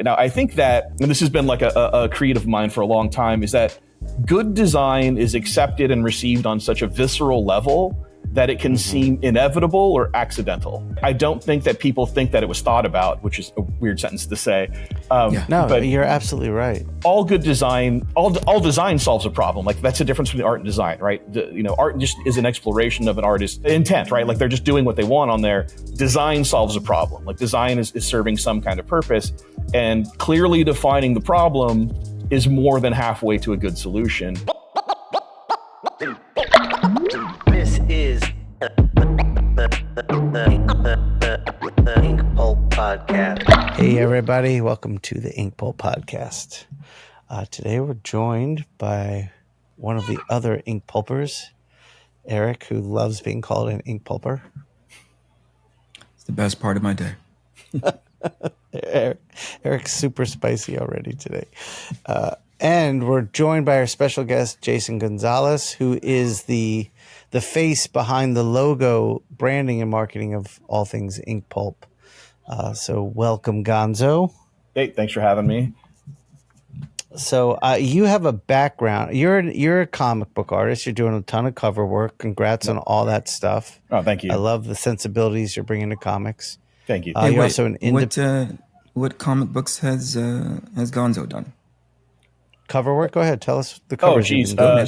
Now, I think that, and this has been like a creed of mine for a long time, is that good design is accepted and received on such a visceral level that it can seem inevitable or accidental. I don't think that people think that it was thought about, which is a weird sentence to say. No, but you're absolutely right. all good design, all design solves a problem. Like, that's the difference between art and design, right? Art just is an exploration of an artist's intent, right? Like, they're just doing what they want on there. Design solves a problem. Like, design is serving some kind of purpose, and clearly defining the problem is more than halfway to a good solution. This is the Ink Pulp podcast. Hey, everybody. Welcome to the Ink Pulp podcast. Today we're joined by one of the other ink pulpers, Eric, who loves being called an ink pulper. It's the best part of my day. Eric's super spicy already today. And we're joined by our special guest, Jason Gonzalez, who is the face behind the logo, branding, and marketing of all things Ink Pulp. So welcome, Gonzo. Hey, thanks for having me. So you have a background. You're a comic book artist. You're doing a ton of cover work. Congrats on all that stuff. Oh, thank you. I love the sensibilities you're bringing to comics. Thank you. You're also an what comic books has Gonzo done? cover work. Go ahead, tell us the covers.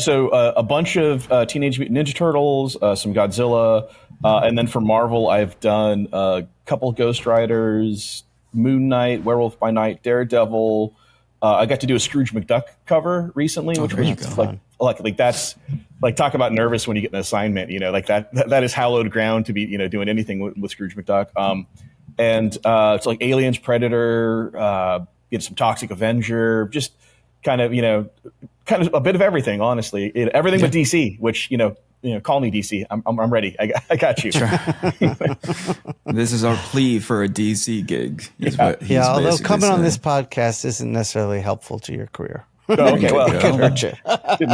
So a bunch of Teenage Mutant Ninja Turtles, some Godzilla, and then for Marvel, I've done a couple Ghost Riders, Moon Knight, Werewolf by Night, Daredevil. I got to do a Scrooge McDuck cover recently, which was like that's like, talk about nervous when you get an assignment. You know, like that is hallowed ground to be doing anything with Scrooge McDuck. And it's like Aliens, Predator, some Toxic Avenger, just kind of a bit of everything. Honestly, everything but DC, which call me DC. I'm ready. I got you. This is our plea for a DC gig. Although coming on this podcast isn't necessarily helpful to your career. Oh, okay, well, it could hurt you.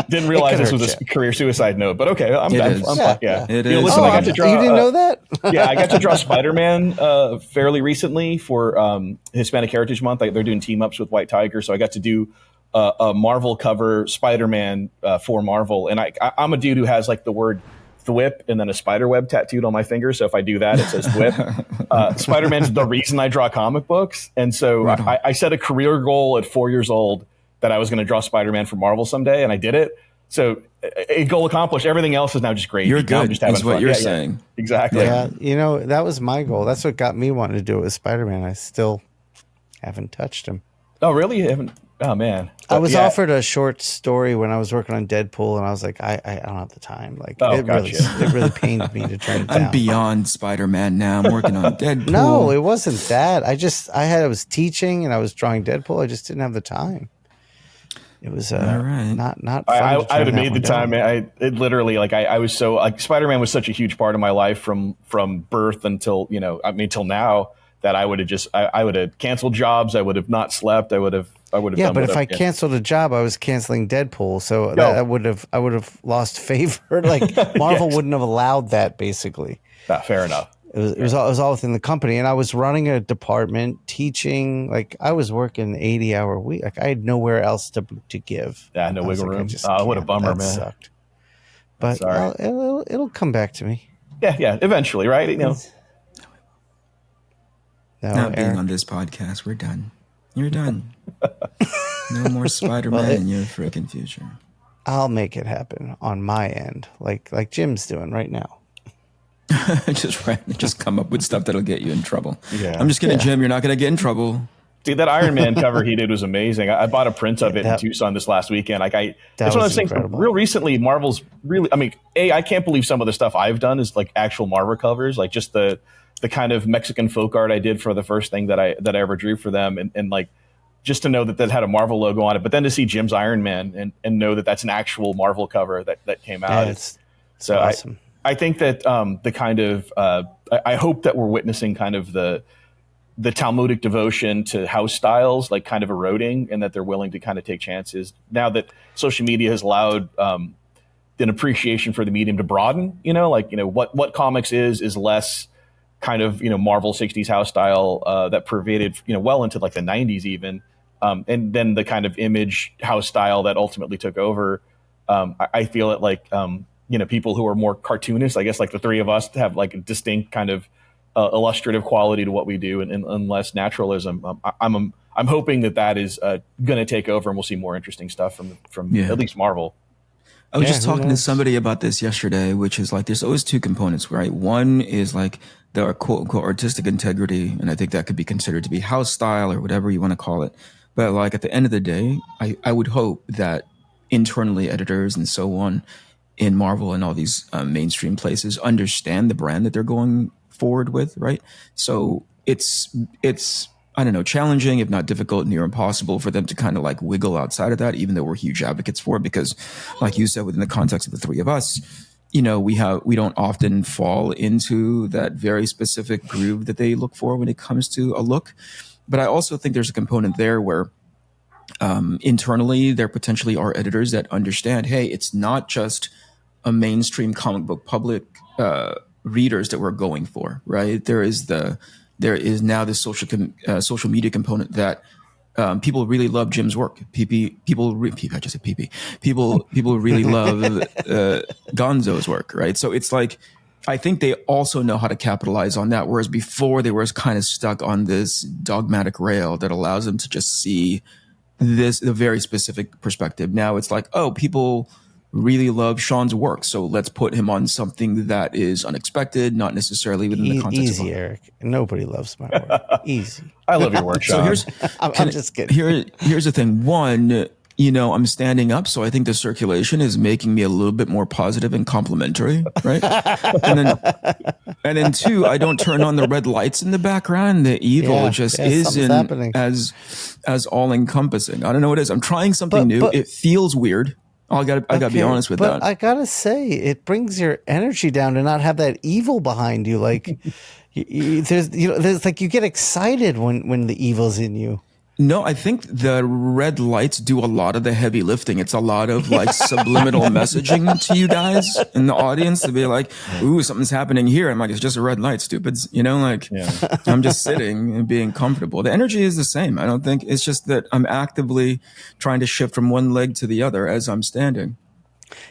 Didn't realize this was a career suicide note, but okay, I'm fine. Yeah, it is. Listen, I got to draw. You didn't know that? Yeah, I got to draw Spider-Man fairly recently for Hispanic Heritage Month. They're doing team ups with White Tiger, so I got to do a Marvel cover Spider-Man for Marvel, and I'm a dude who has like the word thwip and then a spider web tattooed on my finger. So if I do that, it says thwip. Spider-Man's the reason I draw comic books, and so I set a career goal at 4 years old that I was going to draw Spider-Man for Marvel someday, and I did it. So a goal accomplished. Everything else is now just great. You're good. I'm just having Is what fun. you're saying. Yeah, exactly. Yeah, that was my goal. That's what got me wanting to do it with Spider-Man. I still haven't touched him. Oh, really? You haven't? Oh, man. I was offered a short story when I was working on Deadpool, and I was like, I don't have the time. Like, it really pained me to turn it down. I'm beyond Spider-Man now. I'm working on Deadpool. No, it wasn't that. I was teaching and I was drawing Deadpool. I just didn't have the time. It was not fun. I would have made the time. I was so like Spider-Man was such a huge part of my life from birth until till now that I would have canceled jobs. I would have not slept. I would have. Yeah, but if I canceled a job, I was canceling Deadpool, so I would have lost favor. Like Marvel wouldn't have allowed that. Basically, fair enough. It was all within the company, and I was running a department, teaching. Like I was working 80-hour week. Like I had nowhere else to give. Yeah, no wiggle room. What a bummer, that man. Sucked. But it'll come back to me. Yeah, eventually, right? Not being on this podcast, we're done. You're done. No more Spider-Man in your freaking future. I'll make it happen on my end, like Jim's doing right now. just come up with stuff that'll get you in trouble. Yeah. I'm just kidding, Jim. You're not going to get in trouble. Dude, that Iron Man cover he did was amazing. I bought a print of it in Tucson this last weekend. It's one of those things. Real recently, Marvel's really. I mean, I can't believe some of the stuff I've done is like actual Marvel covers, like just the kind of Mexican folk art I did for the first thing that I ever drew for them, and like just to know that had a Marvel logo on it, but then to see Jim's Iron Man and know that that's an actual Marvel cover that came out. Yeah, it's awesome. I think that the kind of I hope that we're witnessing kind of the Talmudic devotion to house styles like kind of eroding, and that they're willing to kind of take chances now that social media has allowed an appreciation for the medium to broaden. What comics is less kind of Marvel 60s house style that pervaded well into like the 90s even, and then the kind of Image house style that ultimately took over. I feel it like people who are more cartoonists, I guess like the three of us, have like a distinct kind of illustrative quality to what we do, and less naturalism. I'm hoping that is going to take over, and we'll see more interesting stuff from at least Marvel. I was just talking to somebody about this yesterday, which is like, there's always two components, right? One is like the quote unquote artistic integrity. And I think that could be considered to be house style or whatever you want to call it. But like at the end of the day, I would hope that internally editors and so on in Marvel and all these mainstream places understand the brand that they're going forward with, right? So it's I don't know, challenging, if not difficult, near impossible for them to kind of like wiggle outside of that, even though we're huge advocates for it, because like you said, within the context of the three of us, we don't often fall into that very specific groove that they look for when it comes to a look. But I also think there's a component there where internally there potentially are editors that understand, hey, it's not just a mainstream comic book public readers that we're going for, right? There is now this social media component that people really love Jim's work. People really love Gonzo's work, right? So it's like, I think they also know how to capitalize on that, whereas before they were kind of stuck on this dogmatic rail that allows them to just see the very specific perspective. Now it's like, oh, people really love Shawn's work, so let's put him on something that is unexpected, not necessarily within the context easy, of Eric. Nobody loves my work. Easy. I love your work, Shawn. So I'm just kidding. Here's the thing. One, I'm standing up, so I think the circulation is making me a little bit more positive and complimentary, right? and then two, I don't turn on the red lights in the background. The evil isn't happening. as all encompassing. I don't know what it is. I'm trying something new. It feels weird. I gotta be honest with that. I gotta say, it brings your energy down to not have that evil behind you. Like there's like, you get excited when the evil's in you. No, I think the red lights do a lot of the heavy lifting. It's a lot of like subliminal messaging to you guys in the audience to be like, ooh, something's happening here. I'm like, it's just a red light, stupids. I'm just sitting and being comfortable. The energy is the same. I don't think it's just that I'm actively trying to shift from one leg to the other as I'm standing.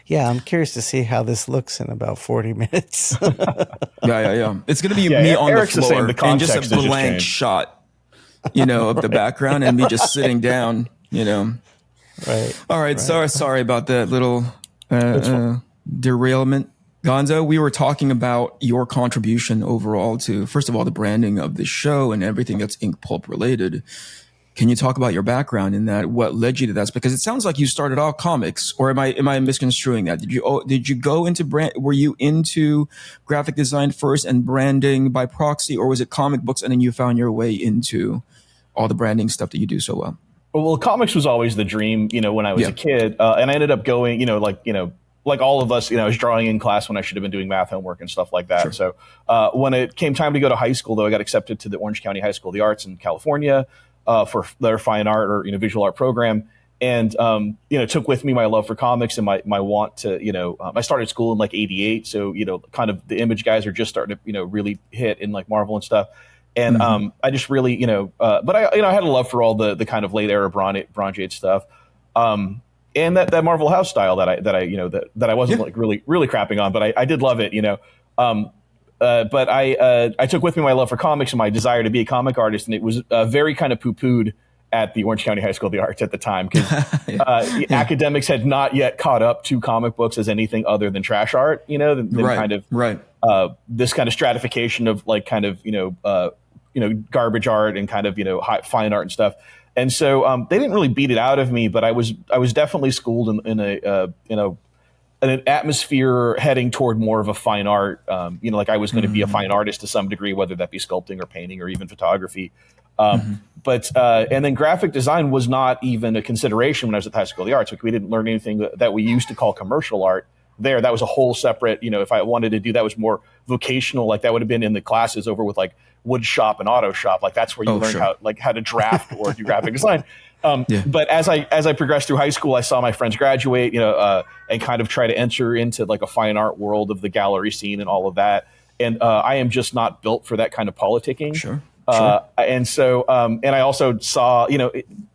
Yeah, I'm curious to see how this looks in about 40 minutes. Yeah. It's going to be me on Eric's the floor the and just a context blank shot. Of the background and me just sitting down, Right. All right. Sorry about that little derailment. Gonzo, we were talking about your contribution overall to, first of all, the branding of the show and everything that's Ink Pulp related. Can you talk about your background in that? What led you to that? Because it sounds like you started off comics, or am I misconstruing that? Did you go into were you into graphic design first and branding by proxy, or was it comic books and then you found your way into all the branding stuff that you do so well? Well, comics was always the dream, when I was a kid, and I ended up going, like all of us, I was drawing in class when I should have been doing math homework and stuff like that. Sure. So when it came time to go to high school, though, I got accepted to the Orange County High School of the Arts in California. For their fine art or visual art program, and took with me my love for comics and my want to I started school in like '88, so kind of the Image guys are just starting to really hit in like Marvel and stuff, and I just really but I had a love for all the kind of late era Bronze Age stuff, and that Marvel house style that I wasn't like really crapping on, but I did love it, but I took with me my love for comics and my desire to be a comic artist, and it was very kind of poo-pooed at the Orange County High School of the Arts at the time, because academics had not yet caught up to comic books as anything other than trash art, this kind of stratification of like kind of garbage art and kind of fine art and stuff. And so they didn't really beat it out of me, but I was definitely schooled in an atmosphere heading toward more of a fine art, like I was going to be a fine artist to some degree, whether that be sculpting or painting or even photography. But and then graphic design was not even a consideration when I was at the High School of the Arts. Like, we didn't learn anything that we used to call commercial art there. That was a whole separate, if I wanted to do that, was more vocational. Like that would have been in the classes over with like wood shop and auto shop. Like that's where you learn how to draft or do graphic design. But as I progressed through high school, I saw my friends graduate, and kind of try to enter into like a fine art world of the gallery scene and all of that. and I am just not built for that kind of politicking. Sure. And so, and I also saw,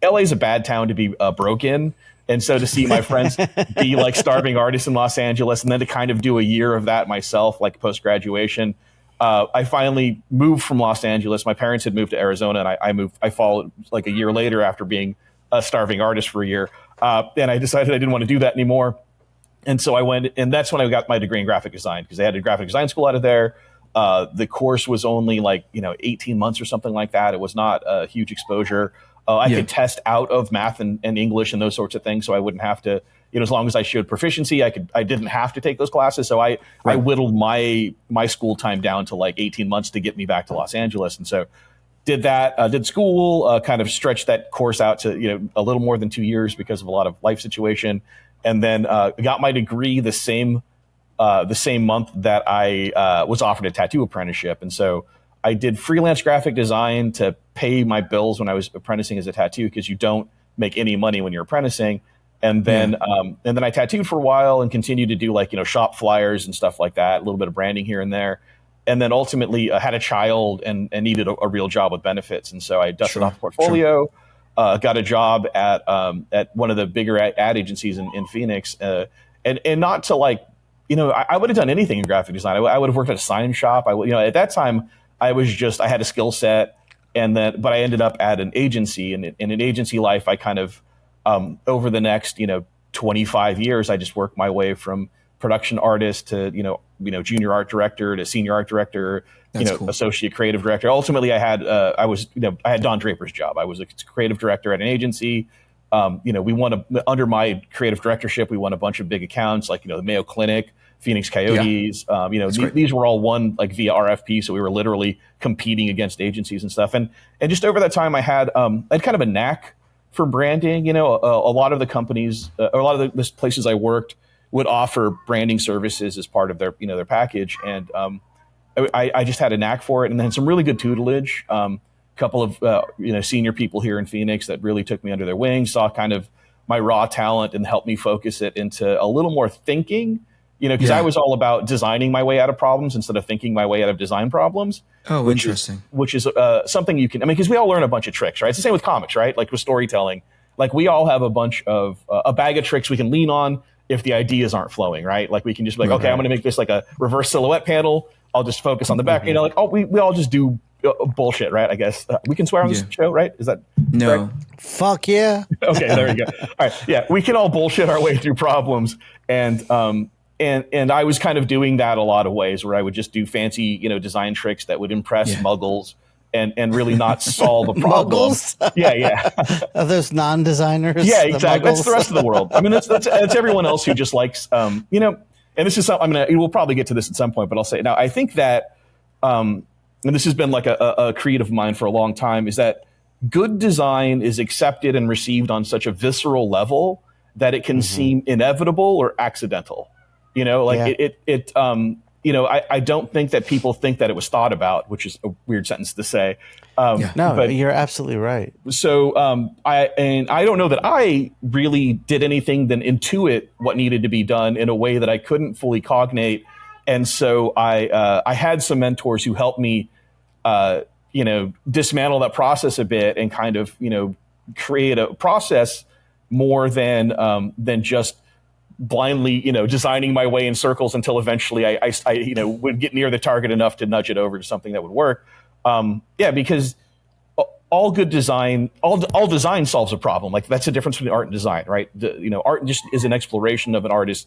LA is a bad town to be broke in. And so to see my friends be like starving artists in Los Angeles, and then to kind of do a year of that myself, like post graduation, I finally moved from Los Angeles. My parents had moved to Arizona, and I followed like a year later after being a starving artist for a year. And I decided I didn't want to do that anymore. And so I went, and that's when I got my degree in graphic design, because I had a graphic design school out of there. The course was only 18 months or something like that. It was not a huge exposure. I could test out of math and English and those sorts of things, so I wouldn't have to, as long as I showed proficiency, I didn't have to take those classes. So I whittled my school time down to like 18 months to get me back to Los Angeles. And so did that, did school, kind of stretched that course out to, a little more than 2 years because of a lot of life situation. And then got my degree the same month that I was offered a tattoo apprenticeship. And so I did freelance graphic design to pay my bills when I was apprenticing as a tattoo, because you don't make any money when you're apprenticing. And then I tattooed for a while and continued to do shop flyers and stuff like that, a little bit of branding here and there. And then ultimately had a child and needed a real job with benefits. And so I dusted off the portfolio, got a job at one of the bigger ad agencies in Phoenix. And not to I would have done anything in graphic design. I would have worked at a sign shop. At that time, I had a skill set, but I ended up at an agency, and in an agency life, I kind of, over the next, 25 years, I just worked my way from production artist to, junior art director to senior art director, Cool. associate creative director. Ultimately, I had Don Draper's job. I was a creative director at an agency. We won under my creative directorship, we won a bunch of big accounts like, the Mayo Clinic, Phoenix Coyotes. These were all won via RFP. So we were literally competing against agencies and stuff. And just over that time, I had kind of a knack for branding. A lot of the companies, or a lot of the places I worked would offer branding services as part of their, their package. And I just had a knack for it, and then some really good tutelage. Couple of senior people here in Phoenix that really took me under their wing, saw kind of my raw talent and helped me focus it into a little more thinking, because I was all about designing my way out of problems instead of thinking my way out of design problems. Oh, interesting. Which is something you can, because we all learn a bunch of tricks, right? It's the same with comics, right? Like with storytelling, we all have a bunch of a bag of tricks we can lean on if the ideas aren't flowing, right? Like we can just be like, okay, I'm going to make this like a reverse silhouette panel. I'll just focus on the back, we all just do bullshit, right? I guess we can swear on this show, right? Is that no? Correct? Fuck yeah. Okay, there we go. All right, yeah, we can all bullshit our way through problems, and I was kind of doing that a lot of ways where I would just do fancy, design tricks that would impress muggles and really not solve a problem. Muggles? Yeah. Are those non-designers? Yeah, exactly. That's the rest of the world. That's everyone else who just likes, and this is something we'll probably get to this at some point, but I'll say now, I think that, and this has been like a creed of mine for a long time, is that good design is accepted and received on such a visceral level that it can seem inevitable or accidental. I don't think that people think that it was thought about, which is a weird sentence to say. But you're absolutely right. So I don't know that I really did anything than intuit what needed to be done in a way that I couldn't fully cognate. And so I had some mentors who helped me, dismantle that process a bit and kind of, create a process more than just blindly, designing my way in circles until eventually I would get near the target enough to nudge it over to something that would work. Because all good design, all design solves a problem. Like that's the difference between art and design, right? Art just is an exploration of an artist's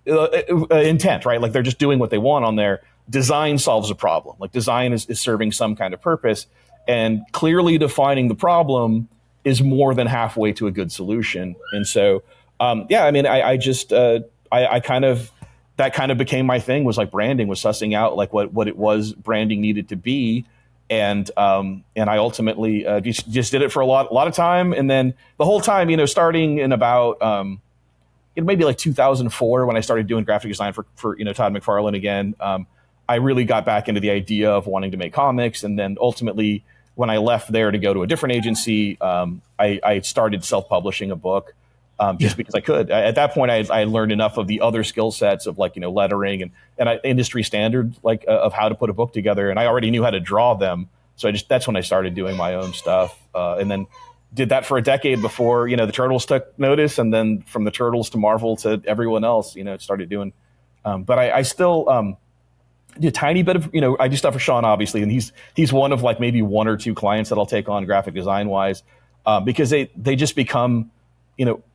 intent, right? Like they're just doing what they want on there. Design solves a problem. Like design is serving some kind of purpose, and clearly defining the problem is more than halfway to a good solution. And so, I just kind of, that kind of became my thing, was like branding, was sussing out like what it was branding needed to be. And I ultimately just did it for a lot of time. And then the whole time, starting in about, maybe like 2004, when I started doing graphic design for Todd McFarlane again, I really got back into the idea of wanting to make comics. And then ultimately, when I left there to go to a different agency, I started self-publishing a book. just because I could. At that point, I learned enough of the other skill sets of like, lettering and industry standard, like of how to put a book together. And I already knew how to draw them. So that's when I started doing my own stuff. And then did that for a decade before, the Turtles took notice. And then from the Turtles to Marvel to everyone else, started doing. But I still do a tiny bit of, I do stuff for Shawn, obviously. And he's one of like maybe one or two clients that I'll take on graphic design wise, because they just become,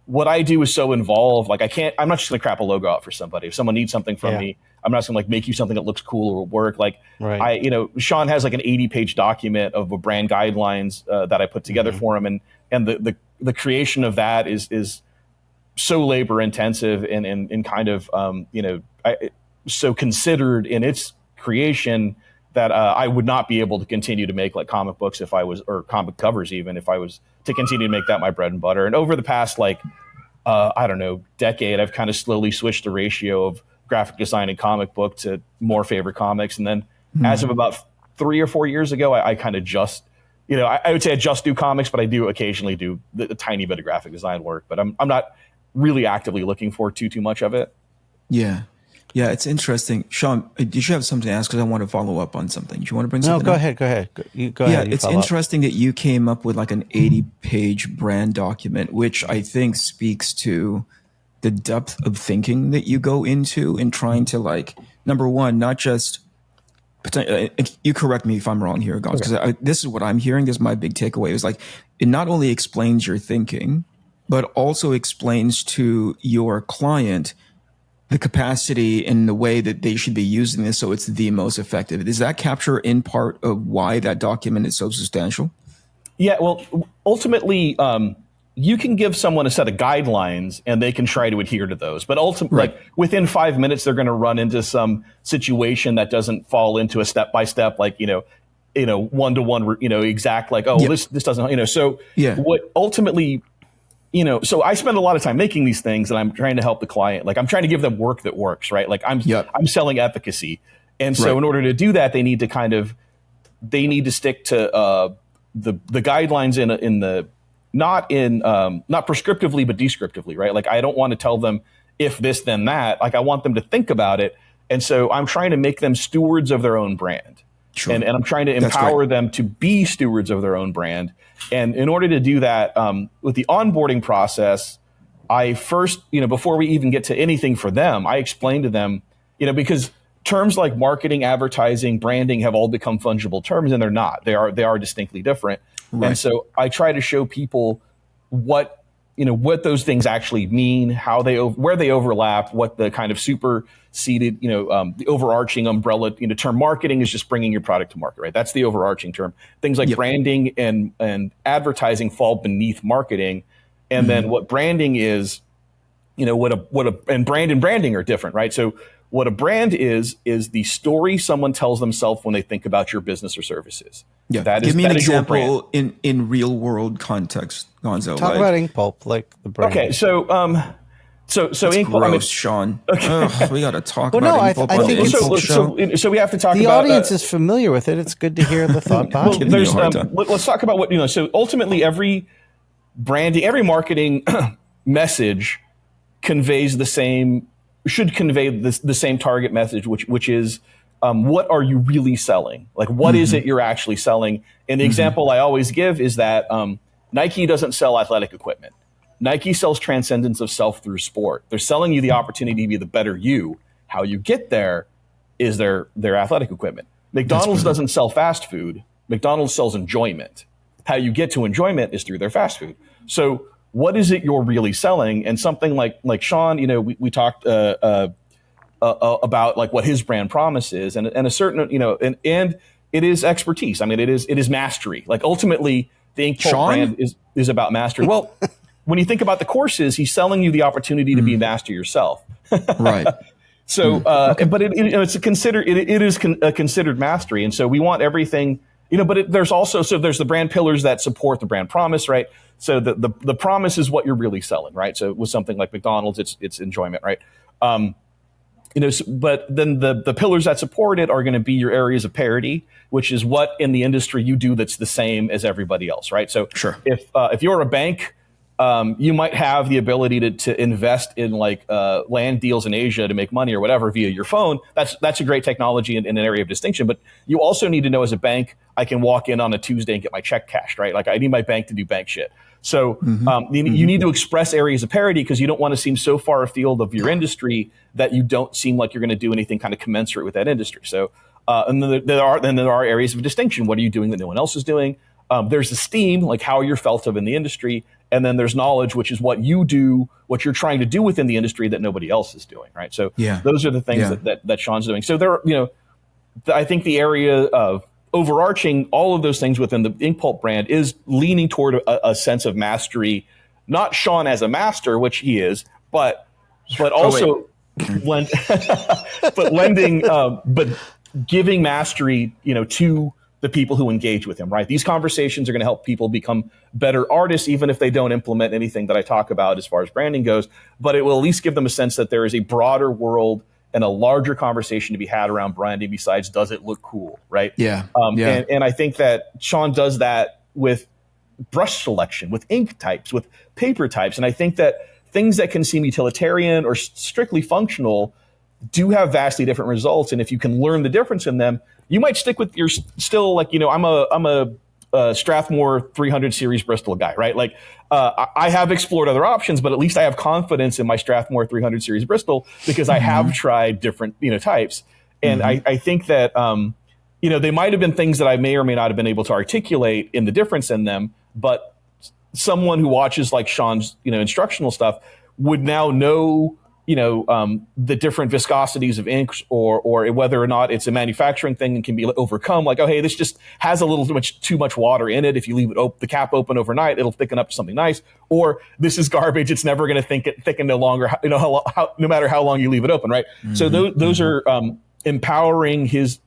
what I do is so involved. Like I'm not just going to crap a logo out for somebody. If someone needs something from me, I'm not just going to like make you something that looks cool or will work. Like Shawn has like an 80-page document of brand guidelines that I put together for him. And the creation of that is so labor intensive and kind of, so considered in its creation that I would not be able to continue to make like comic books or comic covers even if I was to continue to make that my bread and butter. And over the past decade, I've kind of slowly switched the ratio of graphic design and comic book to more favorite comics. And then as of about 3 or 4 years ago, I kind of just, I would say I just do comics, but I do occasionally do a tiny bit of graphic design work, but I'm not really actively looking for too much of it. Yeah. Yeah, it's interesting. Shawn, did you have something to ask? Because I want to follow up on something. Do you want to bring something No, up? go ahead. Go yeah, ahead. It's interesting that you came up with like an 80-page brand document, which I think speaks to the depth of thinking that you go into in trying to like, number one, not just, you correct me if I'm wrong here, Gonzo, because this is what I'm hearing. This is my big takeaway. Is like, it not only explains your thinking, but also explains to your client the capacity and the way that they should be using this so it's the most effective. Does that capture in part of why that document is so substantial? Yeah, well, ultimately, you can give someone a set of guidelines and they can try to adhere to those. But ultimately, like within 5 minutes, they're going to run into some situation that doesn't fall into a step-by-step, like, one-to-one, exact, like, this doesn't, so what ultimately, so I spend a lot of time making these things and I'm trying to help the client. Like I'm trying to give them work that works, right? Like I'm selling efficacy. And so in order to do that, they need to stick to the guidelines in the not prescriptively, but descriptively, right? Like I don't want to tell them if this, then that. Like I want them to think about it. And so I'm trying to make them stewards of their own brand. Sure. And I'm trying to empower them to be stewards of their own brand. And in order to do that, with the onboarding process, I first, before we even get to anything for them, I explain to them, because terms like marketing, advertising, branding have all become fungible terms, and they're not. They are distinctly different. Right. And so I try to show people what those things actually mean, where they overlap, what the kind of superseded, the overarching umbrella, term marketing is just bringing your product to market, right? That's the overarching term. Things like branding and advertising fall beneath marketing. And then what branding is, and branding are different, right? So what a brand is the story someone tells themselves when they think about your business or services. Yeah. Give me an example in real world context, Gonzo. Talk about Inkpulp, like the brand. Okay, so Inkpulp. Gross, Shawn. Okay. Ugh, we got to talk about Inkpulp. I think so we have to talk the about. The audience is familiar with it. It's good to hear the thought behind it. Let's talk about what So ultimately, every branding, every marketing message conveys should convey the same target message, which is. What are you really selling? Like, what is it you're actually selling? And the example I always give is that Nike doesn't sell athletic equipment. Nike sells transcendence of self through sport. They're selling you the opportunity to be the better you. How you get there is their athletic equipment. McDonald's doesn't sell fast food. McDonald's sells enjoyment. How you get to enjoyment is through their fast food. So what is it you're really selling? And something like Shawn, we talked about like what his brand promise is and a certain, and it is expertise. I mean, it is mastery. Like ultimately the Ink Pulp brand is about mastery. Well, when you think about the courses, he's selling you the opportunity to be a master yourself. Right. So, but it's a considered mastery. And so we want everything, but there's also, there's the brand pillars that support the brand promise, right? So the promise is what you're really selling, right? So with something like McDonald's, it's enjoyment, right? But then the pillars that support it are going to be your areas of parity, which is what in the industry you do that's the same as everybody else, right? So if you're a bank, you might have the ability to invest in like land deals in Asia to make money or whatever via your phone. That's a great technology in an area of distinction. But you also need to know as a bank, I can walk in on a Tuesday and get my check cashed, right? Like I need my bank to do bank shit. So you need to express areas of parity because you don't want to seem so far afield of your industry that you don't seem like you're going to do anything kind of commensurate with that industry. So and then there are areas of distinction. What are you doing that no one else is doing? There's esteem, like how you're felt of in the industry. And then there's knowledge, which is what you do, what you're trying to do within the industry that nobody else is doing, right? So those are the things that Shawn's doing. So there, I think the area of overarching all of those things within the Ink Pulp brand is leaning toward a sense of mastery, not Shawn as a master, which he is, but also but giving mastery, to the people who engage with him, right? These conversations are going to help people become better artists, even if they don't implement anything that I talk about as far as branding goes. But it will at least give them a sense that there is a broader world and a larger conversation to be had around branding besides does it look cool, right? And I think that Shawn does that with brush selection, with ink types, with paper types. And I think that things that can seem utilitarian or strictly functional do have vastly different results. And if you can learn the difference in them, you might stick with your still like, I'm a Strathmore 300 series Bristol guy, right? Like I have explored other options, but at least I have confidence in my Strathmore 300 series Bristol because I have tried different, types. And I think that, they might have been things that I may or may not have been able to articulate in the difference in them, but someone who watches like Shawn's, instructional stuff would now know, the different viscosities of inks or whether or not it's a manufacturing thing and can be overcome. Like, oh, hey, this just has a little too much water in it. If you leave it the cap open overnight, it'll thicken up to something nice. Or this is garbage. It's never going to thicken no longer, no matter how long you leave it open, right? So those are empowering his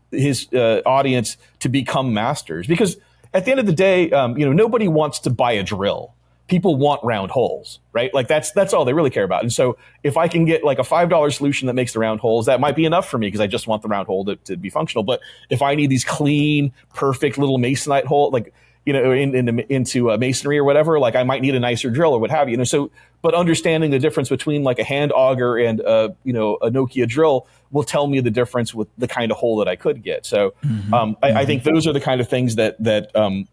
audience to become masters. Because at the end of the day, nobody wants to buy a drill. People want round holes, right? Like that's all they really care about. And so if I can get like a $5 solution that makes the round holes, that might be enough for me because I just want the round hole to be functional. But if I need these clean, perfect little masonite hole, like, into masonry or whatever, like I might need a nicer drill or what have you. So, but understanding the difference between like a hand auger and a Nokia drill will tell me the difference with the kind of hole that I could get. So I think those are the kind of things that the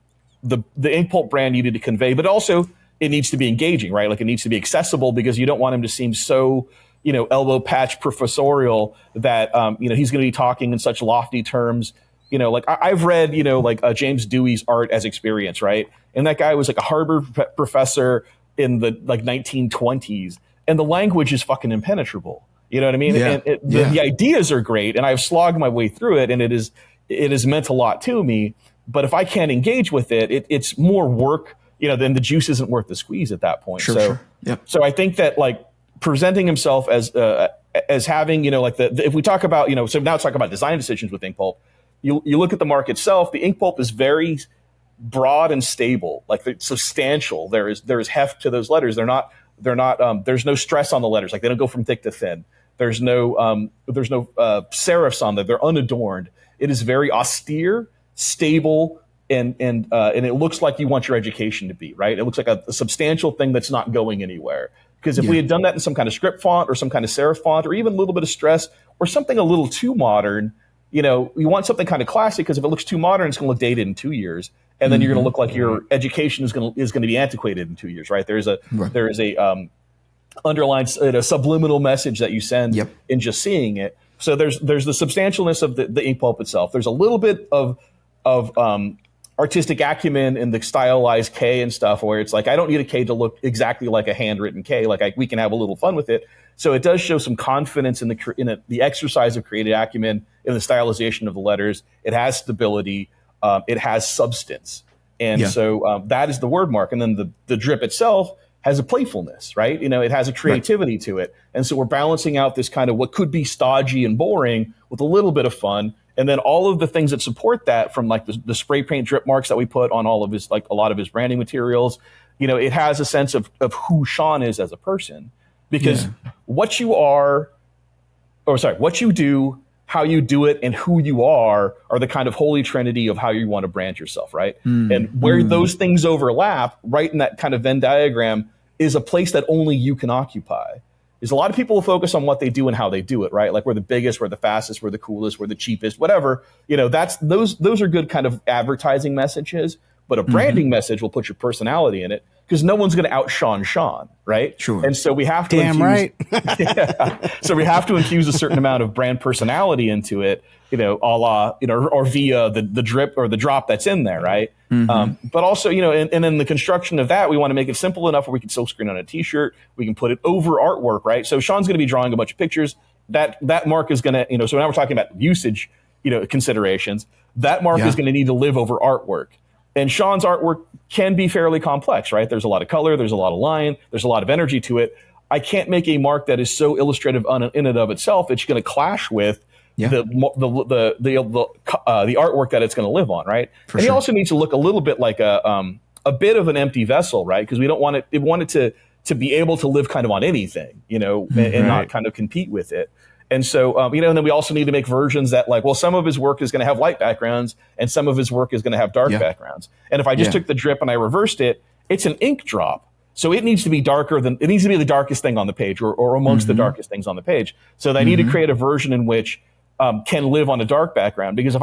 Ink Pulp brand needed to convey, but also it needs to be engaging, right? Like it needs to be accessible because you don't want him to seem so, elbow patch professorial that, he's going to be talking in such lofty terms. Like I've read, James Dewey's Art as Experience, right? And that guy was like a Harvard professor in the like 1920s, and the language is fucking impenetrable. You know what I mean? Yeah. And the ideas are great, and I've slogged my way through it, and it has meant a lot to me. But if I can't engage with it, it's more work, then the juice isn't worth the squeeze at that point. Sure. Yep. So I think that like presenting himself as having, if we talk about, so now let's talk about design decisions with Ink Pulp. You look at the mark itself, the Ink Pulp is very broad and stable, like it's substantial. There is heft to those letters. They're not there's no stress on the letters. Like they don't go from thick to thin. There's no serifs on them. They're unadorned. It is very austere, stable, and it looks like you want your education to be, right? It looks like a substantial thing that's not going anywhere. Because if we had done that in some kind of script font or some kind of serif font or even a little bit of stress or something a little too modern, you want something kind of classic because if it looks too modern, it's going to look dated in 2 years. And then you're going to look like your education is going to be antiquated in 2 years, right? There is a underlined subliminal message that you send in just seeing it. So there's the substantialness of the Ink Pulp itself. There's a little bit of artistic acumen in the stylized K and stuff where it's like, I don't need a K to look exactly like a handwritten K. Like we can have a little fun with it. So it does show some confidence in the exercise of creative acumen in the stylization of the letters. It has stability. It has substance. And so that is the word mark. And then the drip itself has a playfulness, right? It has a creativity to it. And so we're balancing out this kind of what could be stodgy and boring with a little bit of fun. And then all of the things that support that from like the spray paint drip marks that we put on all of his, like a lot of his branding materials, it has a sense of who Shawn is as a person because what you do, how you do it, and who you are the kind of holy trinity of how you want to brand yourself, right? And where those things overlap, right in that kind of Venn diagram, is a place that only you can occupy. Is a lot of people will focus on what they do and how they do it, right? Like we're the biggest, we're the fastest, we're the coolest, we're the cheapest, whatever. That's those are good kind of advertising messages, but a branding message will put your personality in it because no one's going to out Shawn, right? Sure. And so we have to Damn right. So we have to infuse a certain amount of brand personality into it, a la, or via the drip or the drop that's in there, right? But also, and then the construction of that, we want to make it simple enough where we can silk screen on a t-shirt. We can put it over artwork, right? So Shawn's going to be drawing a bunch of pictures. That mark is going to, so now we're talking about usage, considerations. That mark is going to need to live over artwork. And Shawn's artwork can be fairly complex, right? There's a lot of color, there's a lot of line, there's a lot of energy to it. I can't make a mark that is so illustrative in and of itself. It's going to clash with the artwork that it's going to live on, right? He also needs to look a little bit like a bit of an empty vessel, right? Because we don't want it. We want it to be able to live kind of on anything, and not kind of compete with it. And so, and then we also need to make versions that some of his work is going to have light backgrounds and some of his work is going to have dark backgrounds. And if I just took the drip and I reversed it, it's an ink drop. So it needs to be it needs to be the darkest thing on the page or amongst the darkest things on the page. So I need to create a version in which can live on a dark background, because if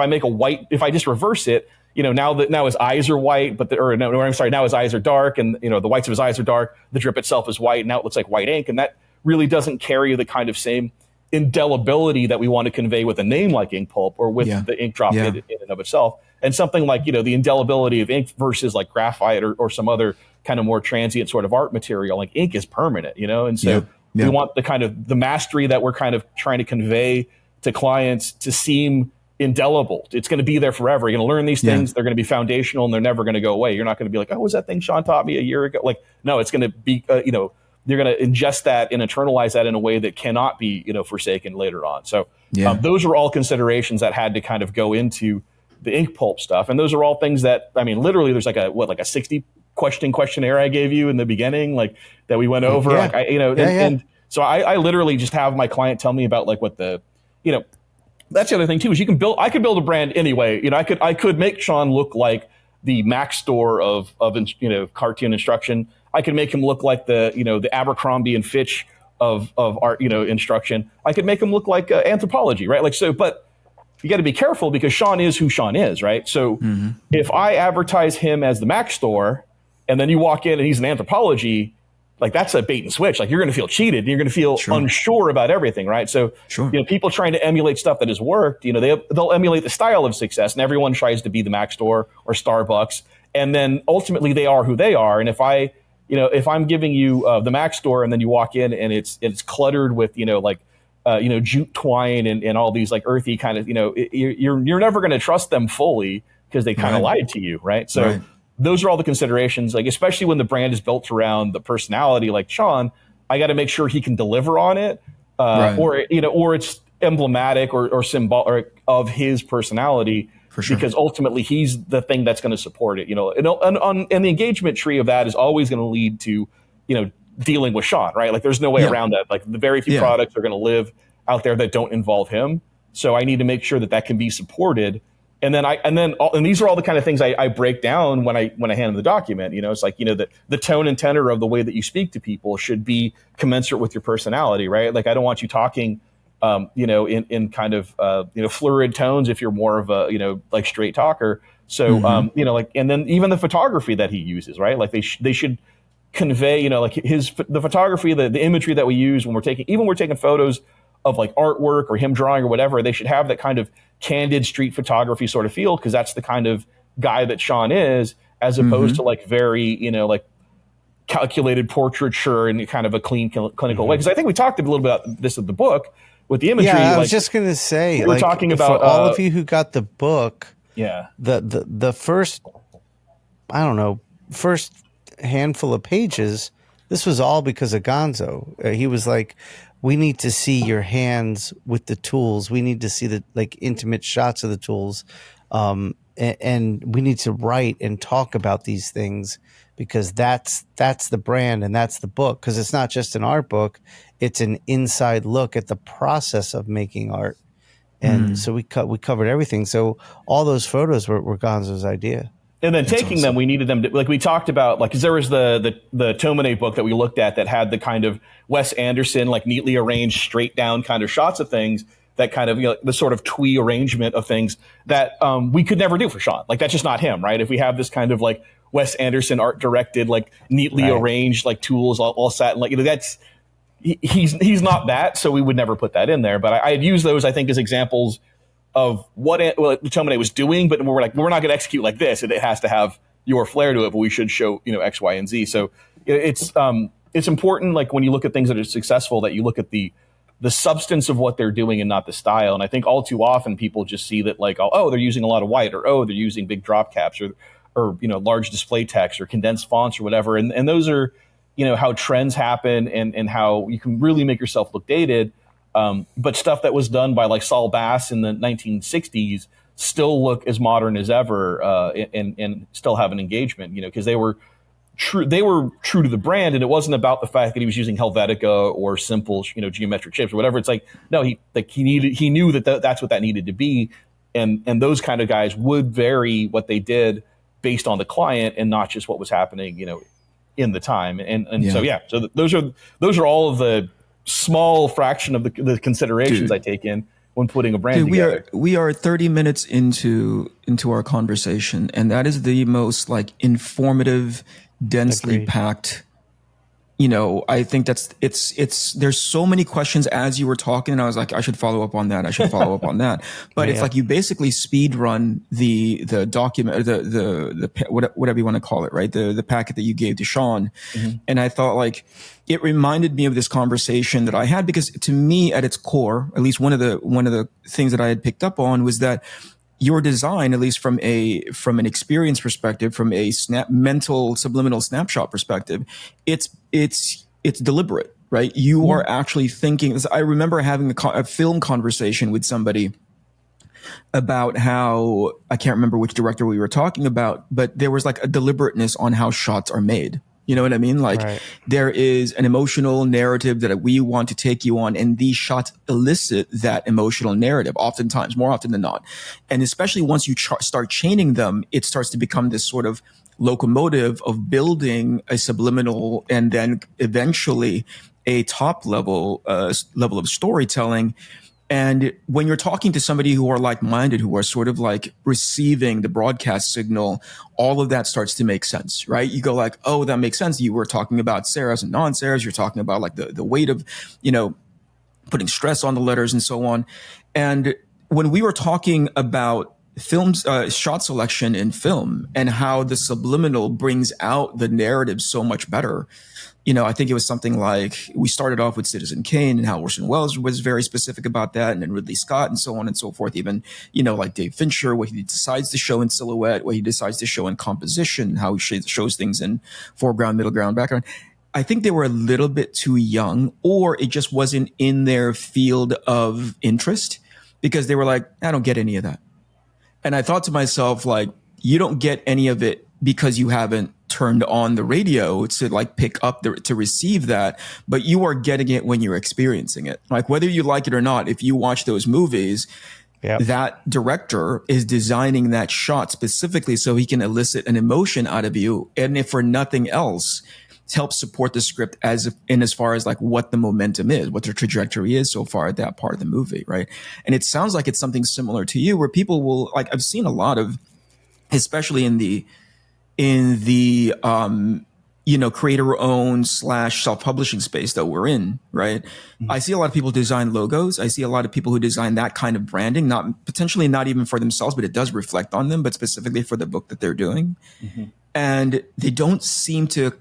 I just reverse it, now his eyes are white, now his eyes are dark, and the whites of his eyes are dark. The drip itself is white, and now it looks like white ink, and that really doesn't carry the kind of same indelibility that we want to convey with a name like Ink Pulp or with the ink drop in and of itself. And something like the indelibility of ink versus like graphite or some other kind of more transient sort of art material. Like ink is permanent, and so we want the kind of the mastery that we're kind of trying to convey to clients to seem indelible. It's going to be there forever. You're going to learn these things. They're going to be foundational and they're never going to go away. You're not going to be like, oh, was that thing Shawn taught me a year ago? Like, no, it's going to be, you're going to ingest that and internalize that in a way that cannot be, forsaken later on. So those are all considerations that had to kind of go into the Ink Pulp stuff. And those are all things that, literally there's like a 60 questionnaire I gave you in the beginning, like that we went over. And so I literally just have my client tell me about like what the, that's the other thing too, is I could build a brand anyway. I could make Shawn look like the Mac store of cartoon instruction. I could make him look like the Abercrombie and Fitch of art, instruction. I could make him look like anthropology, right? Like, so, but you got to be careful because Shawn is who Shawn is, right? So if I advertise him as the Mac store and then you walk in and he's an anthropology, like that's a bait and switch. Like you're going to feel cheated and you're going to feel unsure about everything, right? So, people trying to emulate stuff that has worked, they'll emulate the style of success, and everyone tries to be the Mac store or Starbucks. And then ultimately they are who they are. And if if I'm giving you the Mac store and then you walk in and it's cluttered with, jute twine and all these like earthy kind of, you're never going to trust them fully because they kind of lied to you, right? So those are all the considerations, like especially when the brand is built around the personality like Shawn, I got to make sure he can deliver on it, or it's emblematic or symbolic of his personality. For sure. Because ultimately he's the thing that's going to support it, and the engagement tree of that is always going to lead to, dealing with Shawn, right? Like there's no way around that. Like the very few products are going to live out there that don't involve him. So I need to make sure that can be supported. And these are all the kind of things I break down when I hand them the document. It's like, the tone and tenor of the way that you speak to people should be commensurate with your personality, right? Like I don't want you talking, in kind of, florid tones if you're more of a, like straight talker. So, and then even the photography that he uses, right? Like they should convey, the photography, the imagery that we use when we're taking photos of like artwork or him drawing or whatever, they should have that kind of candid street photography sort of feel, because that's the kind of guy that Shawn is, as opposed to like very, like calculated portraiture in kind of a clean clinical way. Because I think we talked a little bit about this in the book with the imagery. Yeah, I was just going to say, we were talking about for all of you who got the book. Yeah, the first, I don't know, first handful of pages, this was all because of Gonzo. He was like, we need to see your hands with the tools. We need to see the like intimate shots of the tools. And we need to write and talk about these things, because that's the brand and that's the book. Because it's not just an art book, it's an inside look at the process of making art. And so we covered everything. So all those photos were Gonzo's idea. And then taking them, we needed them to, like we talked about, like, because there was the Tomine book that we looked at that had the kind of Wes Anderson, like neatly arranged, straight down kind of shots of things that kind of, the sort of twee arrangement of things that we could never do for Shawn. Like, that's just not him, right? If we have this kind of like Wes Anderson art directed, like neatly arranged, like tools all set, and like, that's, he's not that, so we would never put that in there. But I had used those, I think, as examples of what Tomine was doing, but we're not going to execute like this. It has to have your flair to it, but we should show, X, Y, and Z. So it's important, like when you look at things that are successful, that you look at the substance of what they're doing and not the style. And I think all too often people just see that, like, oh, they're using a lot of white, or they're using big drop caps, or large display text or condensed fonts or whatever. And those are, how trends happen and how you can really make yourself look dated. But stuff that was done by like Saul Bass in the 1960s still look as modern as ever, and still have an engagement, because they were true to the brand. And it wasn't about the fact that he was using Helvetica or simple, geometric shapes or whatever. It's like, no, he knew that's what that needed to be. And those kind of guys would vary what they did based on the client and not just what was happening, in the time. So those are all of the small fraction of the considerations I take in when putting a brand together. We are 30 minutes into our conversation, and that is the most like informative, densely packed. I think there's so many questions as you were talking, and I was like, I should follow up on that. I should follow up on that. But it's like you basically speed run the document, the whatever you want to call it, right? The packet that you gave to Shawn. And I thought, like, it reminded me of this conversation that I had, because to me, at its core, at least one of the things that I had picked up on was that your design, at least from an experience perspective, from a mental subliminal snapshot perspective, it's deliberate, right? You are actually thinking. I remember having a film conversation with somebody about how, I can't remember which director we were talking about, but there was like a deliberateness on how shots are made. You know what I mean? Like, there is an emotional narrative that we want to take you on, and these shots elicit that emotional narrative oftentimes, more often than not. And especially once you start chaining them, it starts to become this sort of locomotive of building a subliminal and then eventually a top level of storytelling. And when you're talking to somebody who are like-minded, who are sort of like receiving the broadcast signal, all of that starts to make sense, right? You go like, oh, that makes sense. You were talking about serifs and non-serifs. You're talking about like the weight of, putting stress on the letters and so on. And when we were talking about films, shot selection in film, and how the subliminal brings out the narrative so much better, I think it was something like, we started off with Citizen Kane and how Orson Welles was very specific about that, and then Ridley Scott and so on and so forth. Even, like Dave Fincher, what he decides to show in silhouette, what he decides to show in composition, how he shows things in foreground, middle ground, background. I think they were a little bit too young, or it just wasn't in their field of interest, because they were like, I don't get any of that. And I thought to myself, like, you don't get any of it because you haven't turned on the radio to like pick up to receive that, but you are getting it when you're experiencing it. Like, whether you like it or not, if you watch those movies, that director is designing that shot specifically so he can elicit an emotion out of you. And if for nothing else, help support the script as far as like what the momentum is, what the trajectory is so far at that part of the movie, right? And it sounds like it's something similar to you, where people will, like, I've seen a lot of, especially in the creator-owned / self-publishing space that we're in, right? I see a lot of people design logos. I see a lot of people who design that kind of branding, potentially not even for themselves, but it does reflect on them, but specifically for the book that they're doing. And it doesn't seem to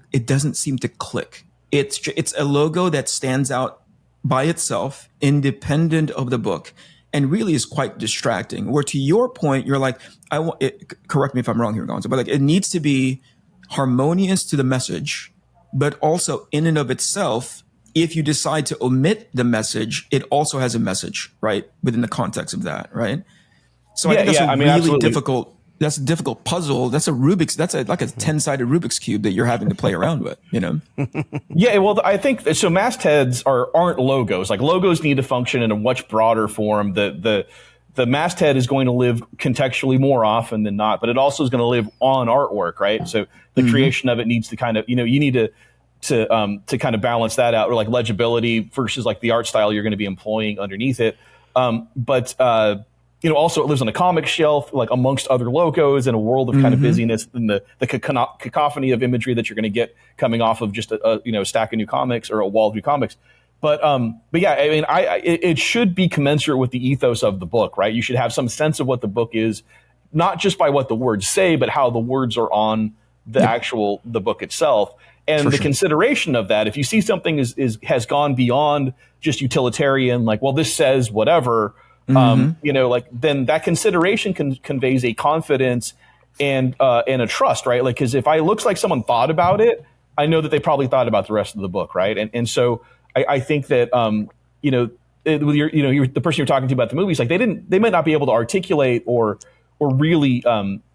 click. It's a logo that stands out by itself, independent of the book, and really is quite distracting. Where, to your point, you're like, correct me if I'm wrong here, Gonzo, but like, it needs to be harmonious to the message, but also in and of itself, if you decide to omit the message, it also has a message, right? Within the context of that, right? So I think that's really absolutely difficult. That's a difficult puzzle. That's like a 10-sided Rubik's Cube that you're having to play around with, Yeah, well, I think so. Mastheads aren't logos. Like, logos need to function in a much broader form. The the masthead is going to live contextually more often than not, but it also is going to live on artwork, right? So the creation of it needs to kind of, you need to kind of balance that out, or like legibility versus like the art style you're going to be employing underneath it. But also it lives on a comic shelf, like amongst other logos in a world of kind of busyness and the cacophony of imagery that you're going to get coming off of just a stack of new comics or a wall of new comics. But yeah, I mean, it should be commensurate with the ethos of the book, right? You should have some sense of what the book is, not just by what the words say, but how the words are on the the book itself. And the consideration of that, if you see something has gone beyond just utilitarian, like, well, this says whatever, like then that consideration conveys a confidence and a trust, right? Like, because if it looks like someone thought about it, I know that they probably thought about the rest of the book, right? And so I think that the person you're talking to about the movies, like they might not be able to articulate or really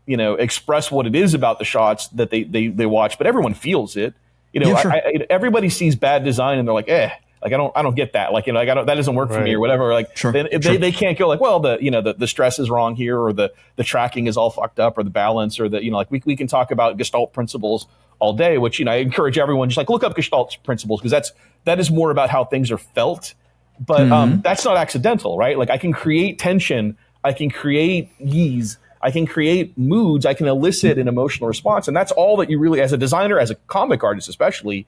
express what it is about the shots that they watch, but everyone feels it. Everybody sees bad design and they're like, like I don't get that. Like, that doesn't work for me or whatever. Like, they can't go like, well, the stress is wrong here, or the tracking is all fucked up, or the balance, or like we can talk about Gestalt principles all day, which, I encourage everyone just like look up Gestalt principles, because that is more about how things are felt. But that's not accidental, right? Like, I can create tension, I can create ease, I can create moods, I can elicit an emotional response. And that's all that you really, as a designer, as a comic artist especially,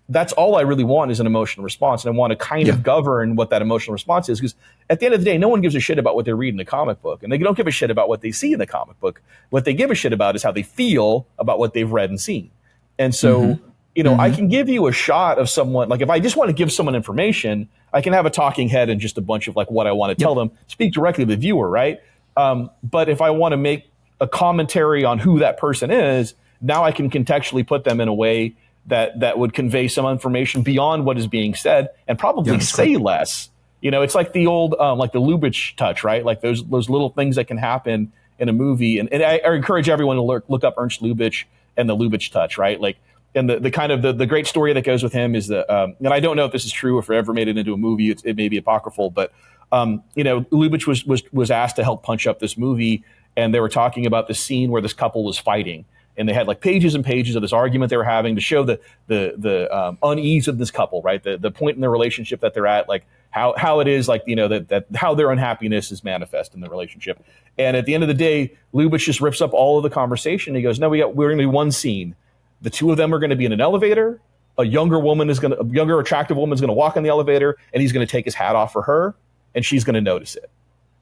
that's all I really want is an emotional response. And I want to kind of govern what that emotional response is. Because at the end of the day, no one gives a shit about what they read in the comic book. And they don't give a shit about what they see in the comic book. What they give a shit about is how they feel about what they've read and seen. And so, I can give you a shot of someone, like if I just want to give someone information, I can have a talking head and just a bunch of like what I want to tell them, speak directly to the viewer, right? But if I want to make a commentary on who that person is, now I can contextually put them in a way that would convey some information beyond what is being said and probably say less. It's like the old, like the Lubitsch touch, right? Like those little things that can happen in a movie. And I encourage everyone to look up Ernst Lubitsch and the Lubitsch touch, right? Like, and the kind of the great story that goes with him is that, and I don't know if this is true or if it ever made it into a movie, it may be apocryphal, but Lubitsch was asked to help punch up this movie, and they were talking about the scene where this couple was fighting, and they had like pages and pages of this argument they were having to show the unease of this couple, right? The point in their relationship that they're at, like how it is, like that how their unhappiness is manifest in the relationship. And at the end of the day, Lubitsch just rips up all of the conversation. He goes, "No, we're going to do one scene. The two of them are going to be in an elevator. A younger attractive woman is going to walk in the elevator, and he's going to take his hat off for her, and she's going to notice it."